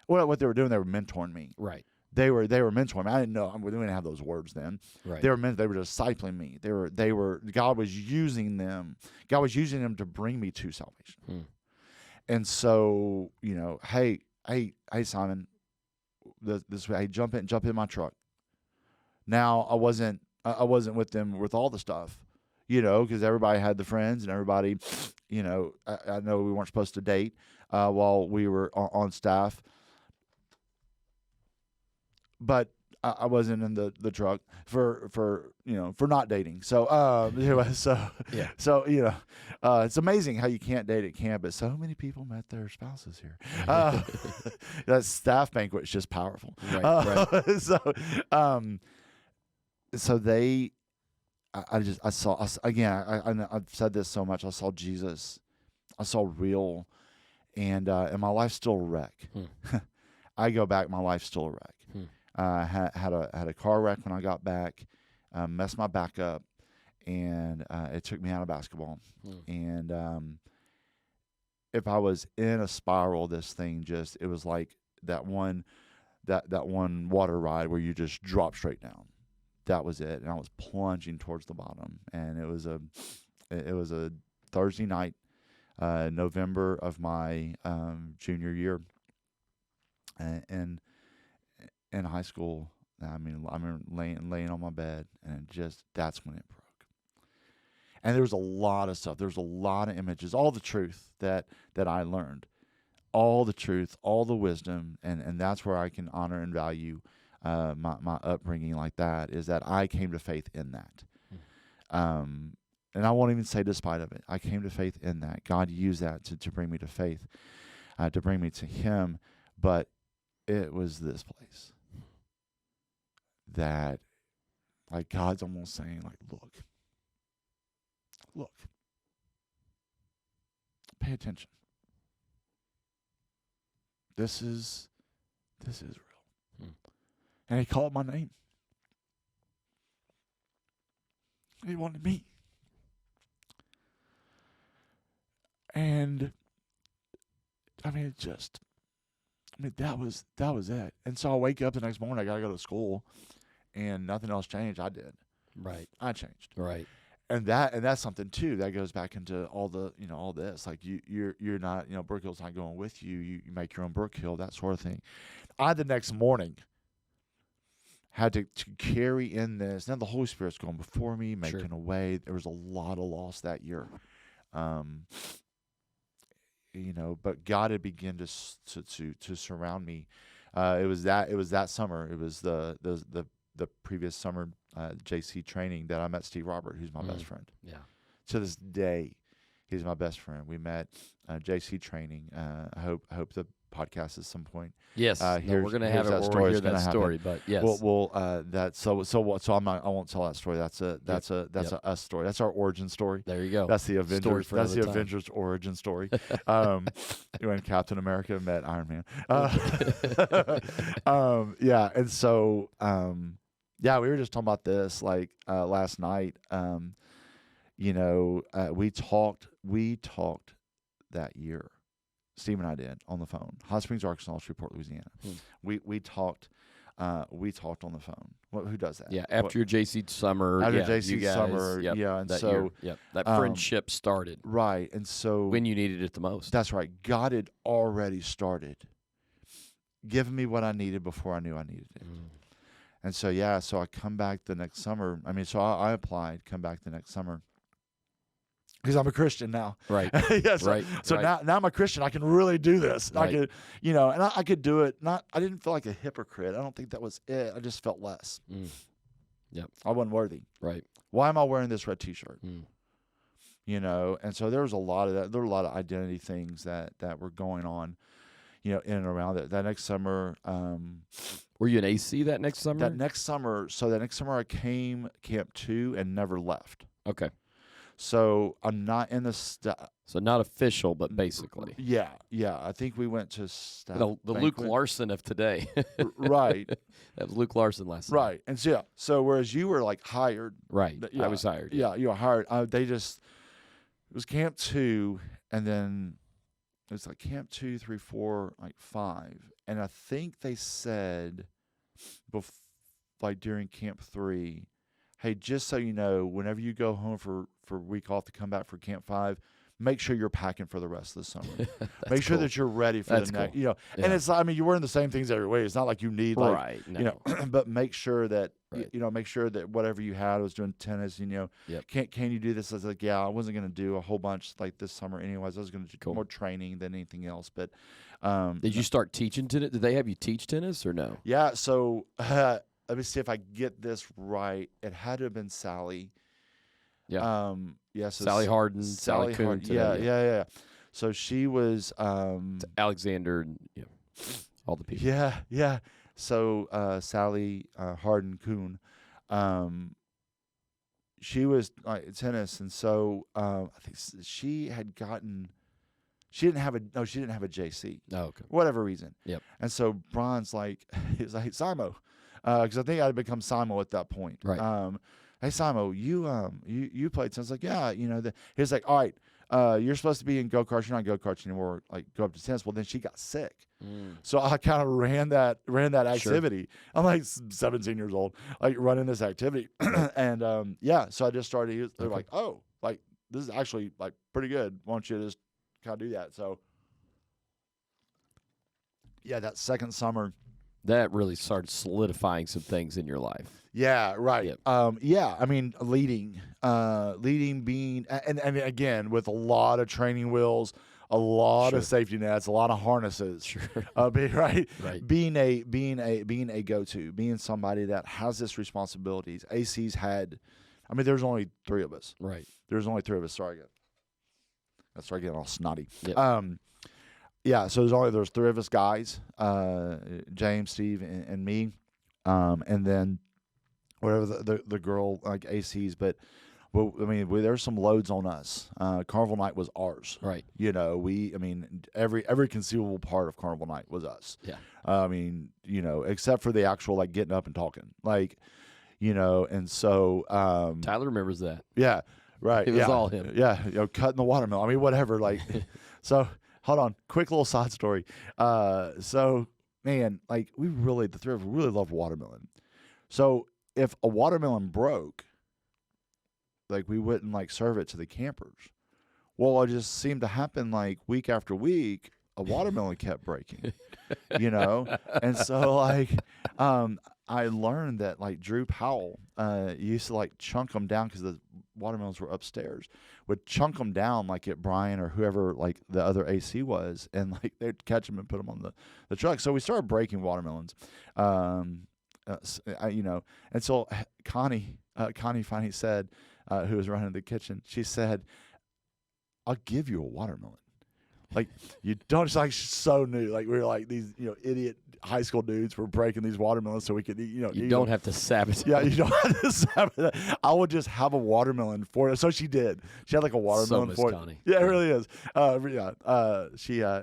Speaker 2: Well, what they were doing, they were mentoring me.
Speaker 1: Right.
Speaker 2: They were mentoring me. I didn't know. We didn't have those words then.
Speaker 1: Right.
Speaker 2: They were discipling me. They were. God was using them. God was using them to bring me to salvation. And so, hey, Simon, this way, hey, jump in my truck. Now I wasn't with them with all the stuff, because everybody had the friends and everybody, I know we weren't supposed to date while we were on staff, but I wasn't in the truck for not dating. So anyway,
Speaker 1: yeah.
Speaker 2: So it's amazing how you can't date at camp, but so many people met their spouses here. That staff banquet is just powerful.
Speaker 1: Right.
Speaker 2: So they, I saw, again, I've said this so much. I saw Jesus. I saw real, and my life's still a wreck. I go back, my life's still a wreck. Had a car wreck when I got back, messed my back up, and it took me out of basketball. And if I was in a spiral, this thing it was like that one water ride where you just drop straight down. That was it, and I was plunging towards the bottom. And it was a Thursday night, November of my junior year, and in high school. I remember laying on my bed, and that's when it broke. And there was a lot of stuff. There was a lot of images, all the truth that I learned, all the truth, all the wisdom, and that's where I can honor and value my upbringing like that, is that I came to faith in that. And I won't even say despite of it. I came to faith in that. God used that to bring me to faith, to bring me to Him. But it was this place that, like, God's almost saying, like, look, pay attention. This is real. And He called my name. He wanted me. And that was it. And so I wake up the next morning, I gotta go to school, and nothing else changed. I did.
Speaker 1: Right.
Speaker 2: I changed.
Speaker 1: Right.
Speaker 2: And that's something too that goes back into all the all this, like you're not, Brookhill's not going with you. You make your own Brookhill, that sort of thing. I the next morning had to carry in this. Now the Holy Spirit's going before me, making a way. There was a lot of loss that year, but God had begun to surround me. It was that summer. It was the the previous summer JC training that I met Steve Robert, who's my best friend.
Speaker 1: Yeah.
Speaker 2: To this day, he's my best friend. We met JC training. I hope the podcast at some point.
Speaker 1: Yes, we're going to have it where we hear that story. But yes,
Speaker 2: that's so I'm not. I won't tell that story. That's a us story. That's our origin story.
Speaker 1: There you go.
Speaker 2: That's the Avengers. That's the Avengers origin story. When Captain America met Iron Man. Yeah, and so we were just talking about this like last night. We talked that year. Steve and I did on the phone. Hot Springs, Arkansas, Shreveport, Louisiana. We talked on the phone. Who does that?
Speaker 1: Yeah, after your JC summer.
Speaker 2: After JC summer, and
Speaker 1: that
Speaker 2: so
Speaker 1: year, that friendship started.
Speaker 2: Right, and so
Speaker 1: when you needed it the most.
Speaker 2: That's right. God had already started giving me what I needed before I knew I needed it. And so so I come back the next summer. I mean, so I applied, come back the next summer. Because I'm a Christian now,
Speaker 1: right?
Speaker 2: So now I'm a Christian. I can really do this.
Speaker 1: Right.
Speaker 2: I could, and I could do it. I didn't feel like a hypocrite. I don't think that was it. I just felt less.
Speaker 1: Yep.
Speaker 2: I wasn't worthy.
Speaker 1: Right.
Speaker 2: Why am I wearing this red T-shirt? And so there was a lot of that. There were a lot of identity things that were going on, in and around it. That next summer,
Speaker 1: were you in AC that next summer?
Speaker 2: That next summer I came Camp 2 and never left.
Speaker 1: Okay.
Speaker 2: So I'm not in the
Speaker 1: so not official, but basically.
Speaker 2: Yeah. I think we went to
Speaker 1: the Luke Larson of today.
Speaker 2: Right.
Speaker 1: That was Luke Larson last night.
Speaker 2: Right. And so whereas you were like hired.
Speaker 1: Right. I was hired.
Speaker 2: Yeah, you were hired. It was Camp 2, and then it was like Camp 2, 3, 4, like 5. And I think they said during Camp 3, hey, just so you know, whenever you go home for a week off to come back for Camp 5, make sure you're packing for the rest of the summer. Make sure that you're ready for the next.
Speaker 1: Cool.
Speaker 2: And it's, you're wearing the same things every way. It's not like you need but make sure that make sure that whatever you had, I was doing tennis. Can you do this? I was like, I wasn't going to do a whole bunch like this summer anyways. I was going to do more training than anything else. But
Speaker 1: did you start teaching tennis? Did they have you teach tennis or no?
Speaker 2: Yeah. So. Let me see if I get this right. It had to have been Sally.
Speaker 1: Yeah.
Speaker 2: So
Speaker 1: Sally Harden, Sally Kuhn.
Speaker 2: Yeah. So she was
Speaker 1: Alexander, all the people.
Speaker 2: Yeah. So Sally Harden Kuhn, she was tennis, and so I think she didn't have a JC.
Speaker 1: Oh, okay.
Speaker 2: Whatever reason.
Speaker 1: Yep.
Speaker 2: And so Brian's he's like, Simo. Because I think I had become Simo at that point.
Speaker 1: Right.
Speaker 2: Hey, Simo, you played tennis. Like, yeah, he's like, all right, you're supposed to be in go-karts. You're not go-karts anymore. Like, go up to tennis. Well, then she got sick. So I kind of ran that activity. Sure. I'm like 17 years old, like running this activity. And, so I just started. They're like, oh, like, this is actually, like, pretty good. Why don't you just kind of do that? So, that second summer.
Speaker 1: That really started solidifying some things in your life.
Speaker 2: Yeah, right.
Speaker 1: Yep.
Speaker 2: Leading being, and again, with a lot of training wheels, a lot of safety nets, a lot of harnesses.
Speaker 1: Sure.
Speaker 2: Right. Being a go-to, being somebody that has this responsibilities. AC's had, there's only 3 of us.
Speaker 1: Right.
Speaker 2: There's only 3 of us. Sorry, that's getting all snotty.
Speaker 1: Yep.
Speaker 2: So there's 3 of us guys, James, Steve, and me, and then whatever the girl like AC's. But there's some loads on us. Carnival Night was ours,
Speaker 1: right?
Speaker 2: Every conceivable part of Carnival Night was us.
Speaker 1: Yeah.
Speaker 2: Except for the actual like getting up and talking, and so
Speaker 1: Tyler remembers that.
Speaker 2: Yeah, right.
Speaker 1: It was all him.
Speaker 2: Yeah, cutting the watermelon. Whatever. Like, so. Hold on, quick little side story. So, man, like the 3 of us really love watermelon. So if a watermelon broke, like we wouldn't like serve it to the campers. Well, it just seemed to happen like week after week, a watermelon kept breaking, And so like, I learned that like Drew Powell used to like chunk them down because the watermelons were upstairs. Would chunk them down like at Brian or whoever like the other AC was, and like they'd catch them and put them on the truck. So we started breaking watermelons. And so Connie finally said, who was running the kitchen, she said, "I'll give you a watermelon." Like, you don't, it's like so new. Like, we were like these, idiot high school dudes were breaking these watermelons so we could eat,
Speaker 1: You don't have to sabotage.
Speaker 2: Yeah, you don't have to sabotage. I would just have a watermelon for it. So she did. She had like a watermelon for it.
Speaker 1: Connie.
Speaker 2: Yeah, it really is. She, yeah.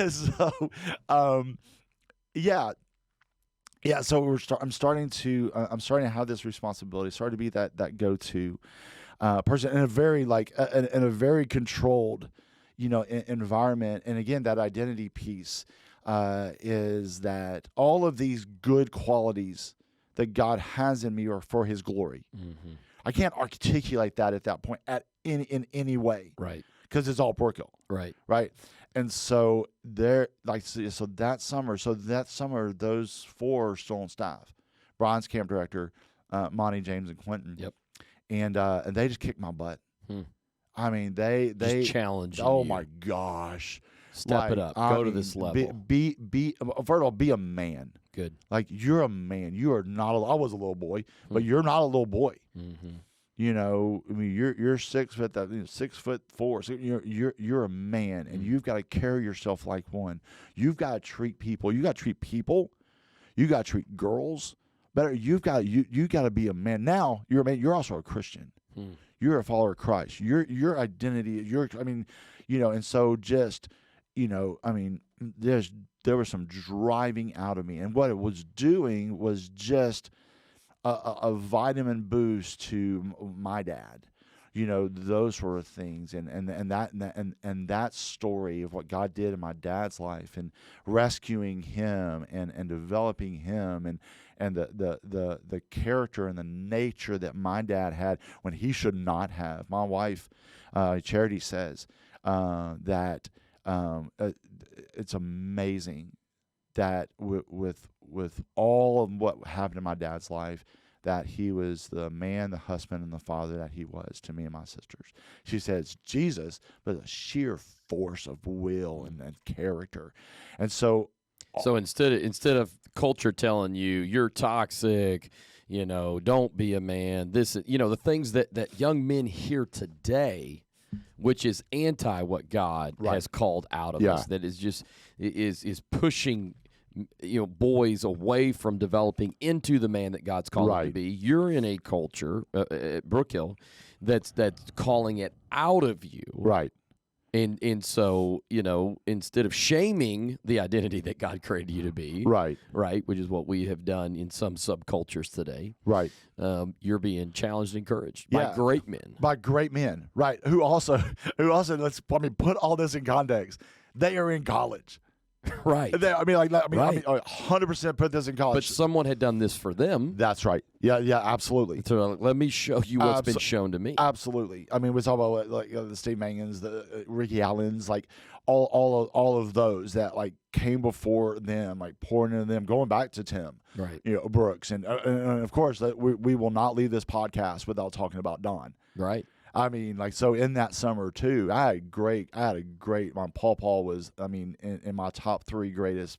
Speaker 2: So, yeah. So I'm starting to have this responsibility, starting to be that go-to person in a very in a very controlled, environment. And again, that identity piece is that all of these good qualities that God has in me are for His glory.
Speaker 1: Mm-hmm.
Speaker 2: I can't articulate that at that point in any way,
Speaker 1: Right?
Speaker 2: Because it's all Brookhill,
Speaker 1: right.
Speaker 2: And so that summer, those four are still on staff. Brian's camp director, Monty, James, and Quentin.
Speaker 1: Yep.
Speaker 2: And they just kicked my butt. I mean, they
Speaker 1: just challenge.
Speaker 2: Oh my gosh!
Speaker 1: Step it up. Go to this level.
Speaker 2: First of all, be a man.
Speaker 1: Good.
Speaker 2: Like, you're a man. You are not. I was a little boy, but you're not a little boy.
Speaker 1: Mm-hmm.
Speaker 2: I mean, you're 6 foot. 6'4". So you're a man, and you've got to carry yourself like one. You've got to treat people. You got to treat people. You got to treat girls better. You got to be a man. Now you're a man. You're also a Christian. You're a follower of Christ. Your identity. And so just, there was some driving out of me, and what it was doing was just a vitamin boost to my dad. Those sort of things, and that story of what God did in my dad's life, and rescuing him, and developing him, and the character and the nature that my dad had when he should not have. My wife, Charity, says that it's amazing that with all of what happened in my dad's life, that he was the man, the husband, and the father that he was to me and my sisters. She says Jesus was a sheer force of will and character. And so
Speaker 1: instead of culture telling you you're toxic, don't be a man, the things that young men hear today, which is anti what God has called out of us, that is just is pushing boys away from developing into the man that God's called them to be. You're in a culture at Brookhill that's calling it out of you,
Speaker 2: right?
Speaker 1: And so, instead of shaming the identity that God created you to be, right, which is what we have done in some subcultures today,
Speaker 2: right,
Speaker 1: you're being challenged and encouraged by great men,
Speaker 2: right? Who also put all this in context. They are in college.
Speaker 1: Right.
Speaker 2: 100% put this in college.
Speaker 1: But someone had done this for them.
Speaker 2: That's right. Yeah, absolutely.
Speaker 1: So let me show you what's been shown to me.
Speaker 2: Absolutely. I mean, we're talking about the Steve Mangans, the Ricky Allens, all of those that came before them, pouring into them, going back to Tim,
Speaker 1: right?
Speaker 2: Brooks, and of course that we will not leave this podcast without talking about Don,
Speaker 1: right?
Speaker 2: I mean, so in that summer too, I had a great. My Paul was, in my top 3 greatest.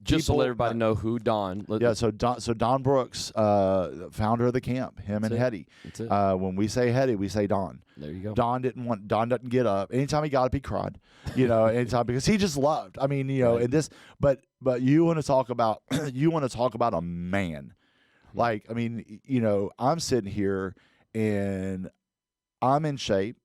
Speaker 1: Just to let everybody know who Don.
Speaker 2: So Don Brooks, founder of the camp, him and Hetty.
Speaker 1: That's it.
Speaker 2: When we say Hetty, we say Don.
Speaker 1: There you go.
Speaker 2: Don doesn't get up. Anytime he got up, he cried. Anytime, because he just loved. Right. And this, but you want to talk about a man. I'm sitting here and I'm in shape.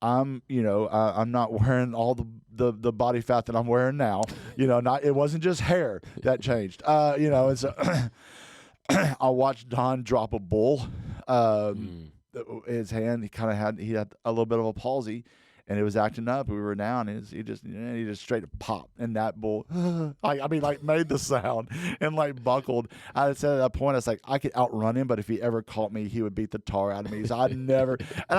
Speaker 2: I'm not wearing all the body fat that I'm wearing now. It wasn't just hair that changed. And so I watched Don drop a bull. His hand, he had a little bit of a palsy, and it was acting up. We were down, and he just straight up popped, and that bull, made the sound and buckled. I said at that point, I was like, I could outrun him, but if he ever caught me, he would beat the tar out of me. So I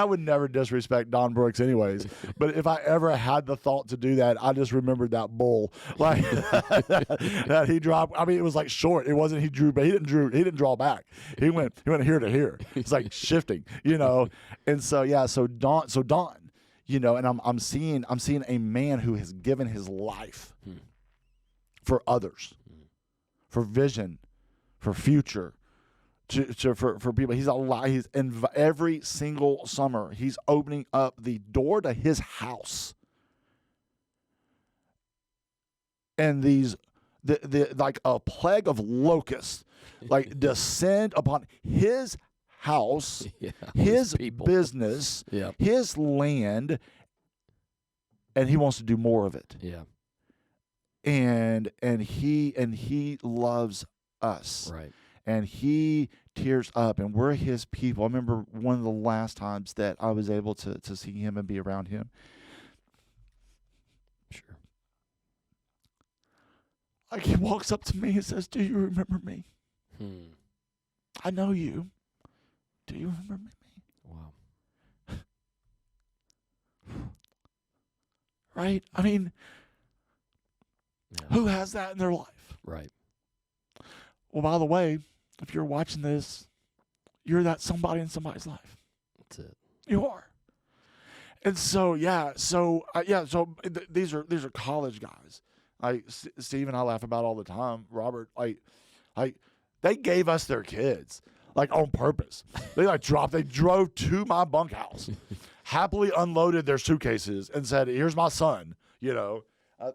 Speaker 2: would never disrespect Don Brooks anyways. But if I ever had the thought to do that, I just remembered that bull that he dropped. it was short. It wasn't he drew, but he didn't draw back. He went here to here. It's shifting, And so Don. And I'm seeing a man who has given his life for others, for vision, for future, for people. He's every single summer he's opening up the door to his house, and the like a plague of locusts like descend upon his house, his business, his land, and he wants to do more of it.
Speaker 1: Yeah.
Speaker 2: And he loves us.
Speaker 1: Right.
Speaker 2: And he tears up, and we're his people. I remember one of the last times that I was able to see him and be around him.
Speaker 1: Sure.
Speaker 2: Like, he walks up to me and says, "Do you remember me? I know you. Do you remember me?"
Speaker 1: Wow.
Speaker 2: Right? I mean, who has that in their life?
Speaker 1: Right.
Speaker 2: Well, by the way, if you're watching this, you're that somebody in somebody's life.
Speaker 1: That's it.
Speaker 2: You are. And so, these are college guys. Like Steve and I laugh about all the time. Robert, like they gave us their kids, like, on purpose. They drove to my bunkhouse, happily unloaded their suitcases, and said, "Here's my son." You know, I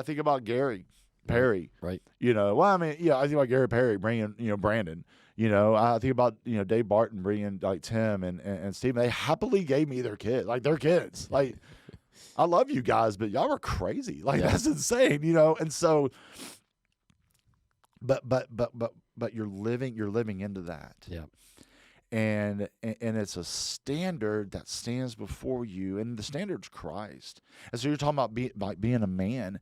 Speaker 2: think about Gary Perry.
Speaker 1: Right.
Speaker 2: You know, I think about Gary Perry bringing, Brandon. You know, I think about, Dave Barton bringing, like, Tim and Stephen. They happily gave me their kids, like, their kids. Like, I love you guys, but y'all are crazy. Like, that's insane, And so, but you're living into that.
Speaker 1: Yeah. And
Speaker 2: it's a standard that stands before you, and the standard's Christ. And so you're talking about being a man.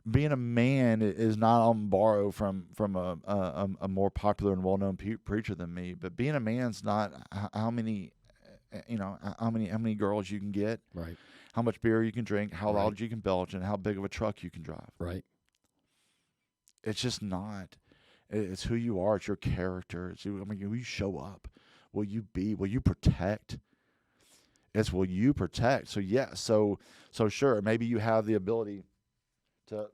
Speaker 2: Being a man is not on borrow from a more popular and well-known preacher than me. But being a man's not how many girls you can get,
Speaker 1: right?
Speaker 2: How much beer you can drink, how loud you can belch, and how big of a truck you can drive.
Speaker 1: Right.
Speaker 2: It's just not. It's who you are. It's your character. Will you show up? Will you be? Will you protect? It's will you protect? So so sure. Maybe you have the ability to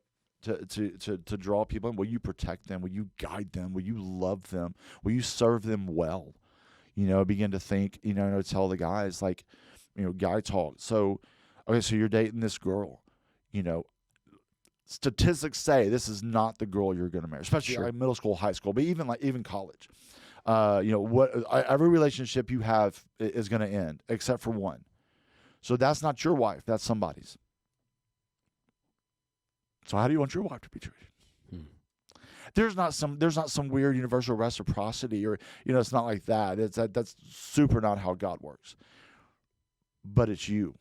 Speaker 2: draw people in. Will you protect them? Will you guide them? Will you love them? Will you serve them well? Begin to think, tell the guys, like, guy talk. So, okay, so you're dating this girl, statistics say this is not the girl you're going to marry, especially like middle school, high school, but even college. Every relationship you have is going to end except for one. So that's not your wife. That's somebody's. So how do you want your wife to be treated? There's not some weird universal reciprocity, or it's not like that. That's super not how God works. But it's you.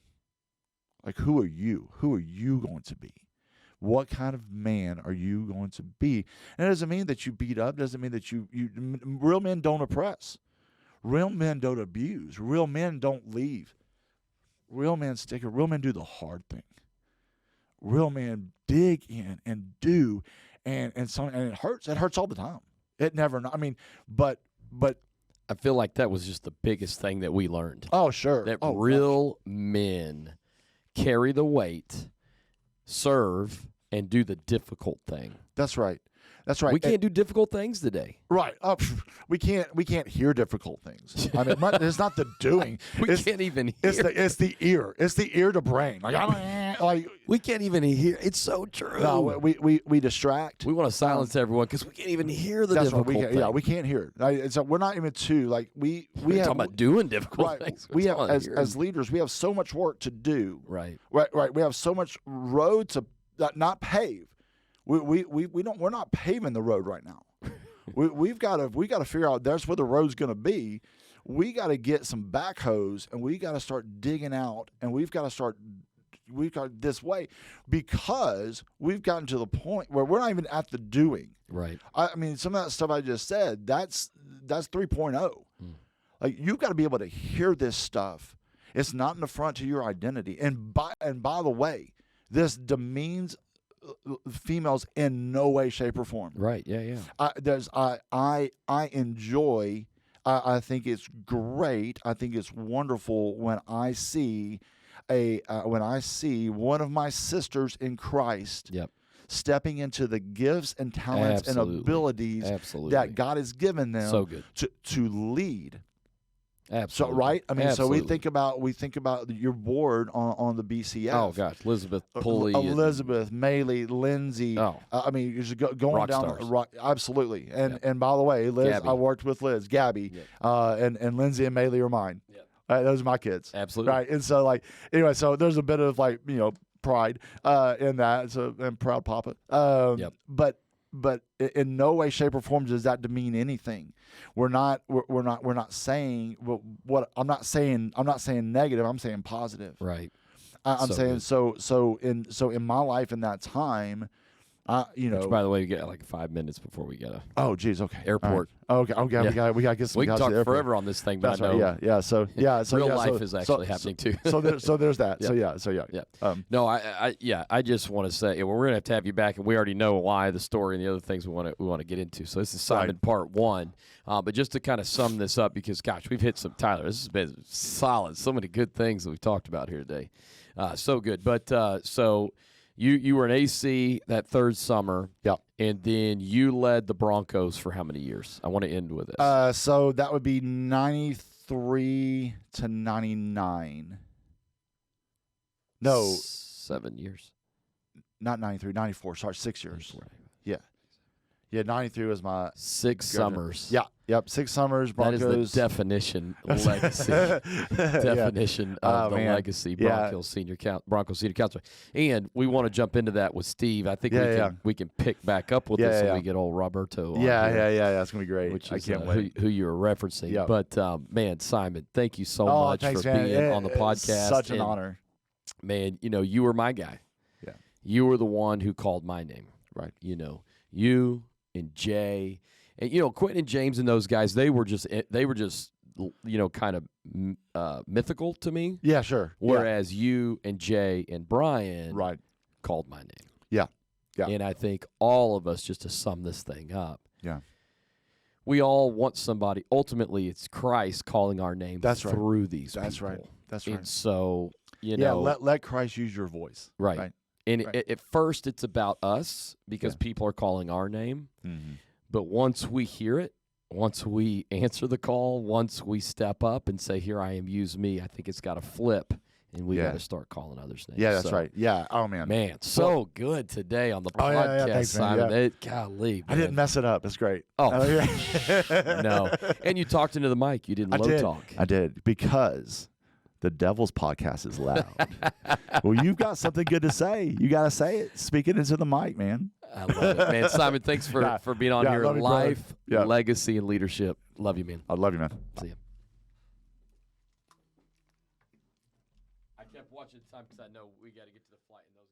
Speaker 2: Like, who are you? Who are you going to be? What kind of man are you going to be? And it doesn't mean that you beat up. It doesn't mean that you real men don't oppress. Real men don't abuse. Real men don't leave. Real men stick. Real men do the hard thing. Real men dig in and do, and it hurts. It hurts all the time. It never. But
Speaker 1: I feel like that was just the biggest thing that we learned.
Speaker 2: Oh, sure.
Speaker 1: That real men carry the weight, serve, and do the difficult thing.
Speaker 2: That's right. That's right.
Speaker 1: We can't do difficult things today.
Speaker 2: Right. We can't hear difficult things. It's not the doing.
Speaker 1: We can't even hear.
Speaker 2: It's the ear. It's the ear to brain. Like
Speaker 1: we can't even hear. It's so true.
Speaker 2: No, we distract.
Speaker 1: We want to silence everyone because we can't even hear the difficult thing.
Speaker 2: Yeah, we can't hear it. So we're not even we
Speaker 1: We're
Speaker 2: have
Speaker 1: talking about doing difficult things.
Speaker 2: We have as leaders, we have so much work to do.
Speaker 1: Right.
Speaker 2: We have so much road to not pave. We're not paving the road right now. We've got to figure out that's where the road's going to be. We got to get some backhoes, and we got to start digging out, and we've got this way, because we've gotten to the point where we're not even at the doing.
Speaker 1: Right.
Speaker 2: Some of that stuff I just said, that's 3.0. Like, you've got to be able to hear this stuff. It's not an affront to your identity. And by the way, this demeans females in no way, shape, or form.
Speaker 1: Right. Yeah.
Speaker 2: I enjoy. I think it's great. I think it's wonderful when I see one of my sisters in Christ stepping into the gifts and talents
Speaker 1: Absolutely.
Speaker 2: and abilities
Speaker 1: Absolutely.
Speaker 2: that God has given them
Speaker 1: So good.
Speaker 2: to lead.
Speaker 1: Absolutely.
Speaker 2: So right, I mean,
Speaker 1: Absolutely.
Speaker 2: so we think about your board on the BCF.
Speaker 1: Oh gosh, Elizabeth Pulley,
Speaker 2: Elizabeth, Maylee, Lindsay.
Speaker 1: Oh.
Speaker 2: I mean, you're just going
Speaker 1: Rock
Speaker 2: down.
Speaker 1: stars.
Speaker 2: Absolutely. And
Speaker 1: Yep.
Speaker 2: and by the way, Liz,
Speaker 1: Gabby.
Speaker 2: I worked with Liz, Gabby,
Speaker 1: Yep.
Speaker 2: and Lindsay and Maylee are mine.
Speaker 1: Yep.
Speaker 2: Those are my kids.
Speaker 1: Absolutely.
Speaker 2: Right. And so anyway, so there's a bit of pride in that. So and proud papa.
Speaker 1: Yep.
Speaker 2: But in no way, shape, or form does that demean anything. We're not saying what I'm not saying negative. I'm saying positive.
Speaker 1: Right.
Speaker 2: I'm
Speaker 1: So
Speaker 2: saying
Speaker 1: good.
Speaker 2: so in my life in that time,
Speaker 1: Which, by the way, we get like 5 minutes before we get a
Speaker 2: Oh, geez. Okay.
Speaker 1: airport.
Speaker 2: All right. Okay.
Speaker 1: Yeah.
Speaker 2: We got to get some.
Speaker 1: We can
Speaker 2: guys to
Speaker 1: talk
Speaker 2: the airport.
Speaker 1: forever on this thing, but
Speaker 2: That's
Speaker 1: I know
Speaker 2: right. Yeah. So
Speaker 1: real
Speaker 2: yeah,
Speaker 1: life is actually happening too.
Speaker 2: So there's that.
Speaker 1: Yeah.
Speaker 2: So yeah.
Speaker 1: Yeah. No, I just want to say we're gonna have to have you back, and we already know why, the story and the other things we want to get into. So this is Simon part 1, but just to kind of sum this up, because gosh, we've hit some Tyler. This has been solid. So many good things that we've talked about here today. So good. But so you were an AC that third summer.
Speaker 2: Yep.
Speaker 1: And then you led the Broncos for how many years? I want to end with this.
Speaker 2: So that would be 93 to 99. No,
Speaker 1: 7 years.
Speaker 2: not 93, 94. Sorry, 6 years.
Speaker 1: 94.
Speaker 2: Yeah, 93 was my
Speaker 1: 6
Speaker 2: governor.
Speaker 1: summers.
Speaker 2: Yeah, yep, 6 summers. Broncos.
Speaker 1: That is the definition legacy. Definition of the
Speaker 2: man.
Speaker 1: legacy.
Speaker 2: Yeah.
Speaker 1: Broncos senior counselor. And we want to jump into that with Steve. I think we can pick back up with this when we get old Roberto on
Speaker 2: Yeah,
Speaker 1: here,
Speaker 2: yeah. It's gonna be great.
Speaker 1: which
Speaker 2: I
Speaker 1: is
Speaker 2: can't wait.
Speaker 1: who you were referencing.
Speaker 2: Yep.
Speaker 1: But man, Simon, thank you so much
Speaker 2: thanks,
Speaker 1: for
Speaker 2: man.
Speaker 1: being on the podcast.
Speaker 2: Such an
Speaker 1: And,
Speaker 2: honor.
Speaker 1: man. You were my guy.
Speaker 2: Yeah.
Speaker 1: You were the one who called my name.
Speaker 2: Right.
Speaker 1: You and Jay, and Quentin and James and those guys, they were just kind of mythical to me.
Speaker 2: Yeah, sure.
Speaker 1: Whereas you and Jay and Brian called my name.
Speaker 2: Yeah. Yeah.
Speaker 1: And I think all of us, just to sum this thing up,
Speaker 2: Yeah.
Speaker 1: we all want somebody. Ultimately, it's Christ calling our name through these people.
Speaker 2: That's right. That's right.
Speaker 1: And so,
Speaker 2: let Christ use your voice.
Speaker 1: Right. And at first, it's about us because people are calling our name.
Speaker 2: Mm-hmm.
Speaker 1: But once we hear it, once we answer the call, once we step up and say, "Here I am, use me," I think it's got to flip, and we got to start calling others' names.
Speaker 2: Yeah, that's right. Yeah. Oh man.
Speaker 1: So good today on the podcast,
Speaker 2: Thanks, man.
Speaker 1: Simon. Golly,
Speaker 2: I didn't mess it up. It's great.
Speaker 1: Oh,
Speaker 2: yeah.
Speaker 1: no. And you talked into the mic. You didn't low talk.
Speaker 2: I did because the Devil's podcast is loud. Well, you've got something good to say. You got to say it. Speak it into the mic, man.
Speaker 1: I love it, man. Simon, thanks for being on here. Life,
Speaker 2: brother.
Speaker 1: legacy, and leadership. Love you, man.
Speaker 2: I love you, man.
Speaker 1: See you. I kept watching the time because I know we got to get to the flight and those.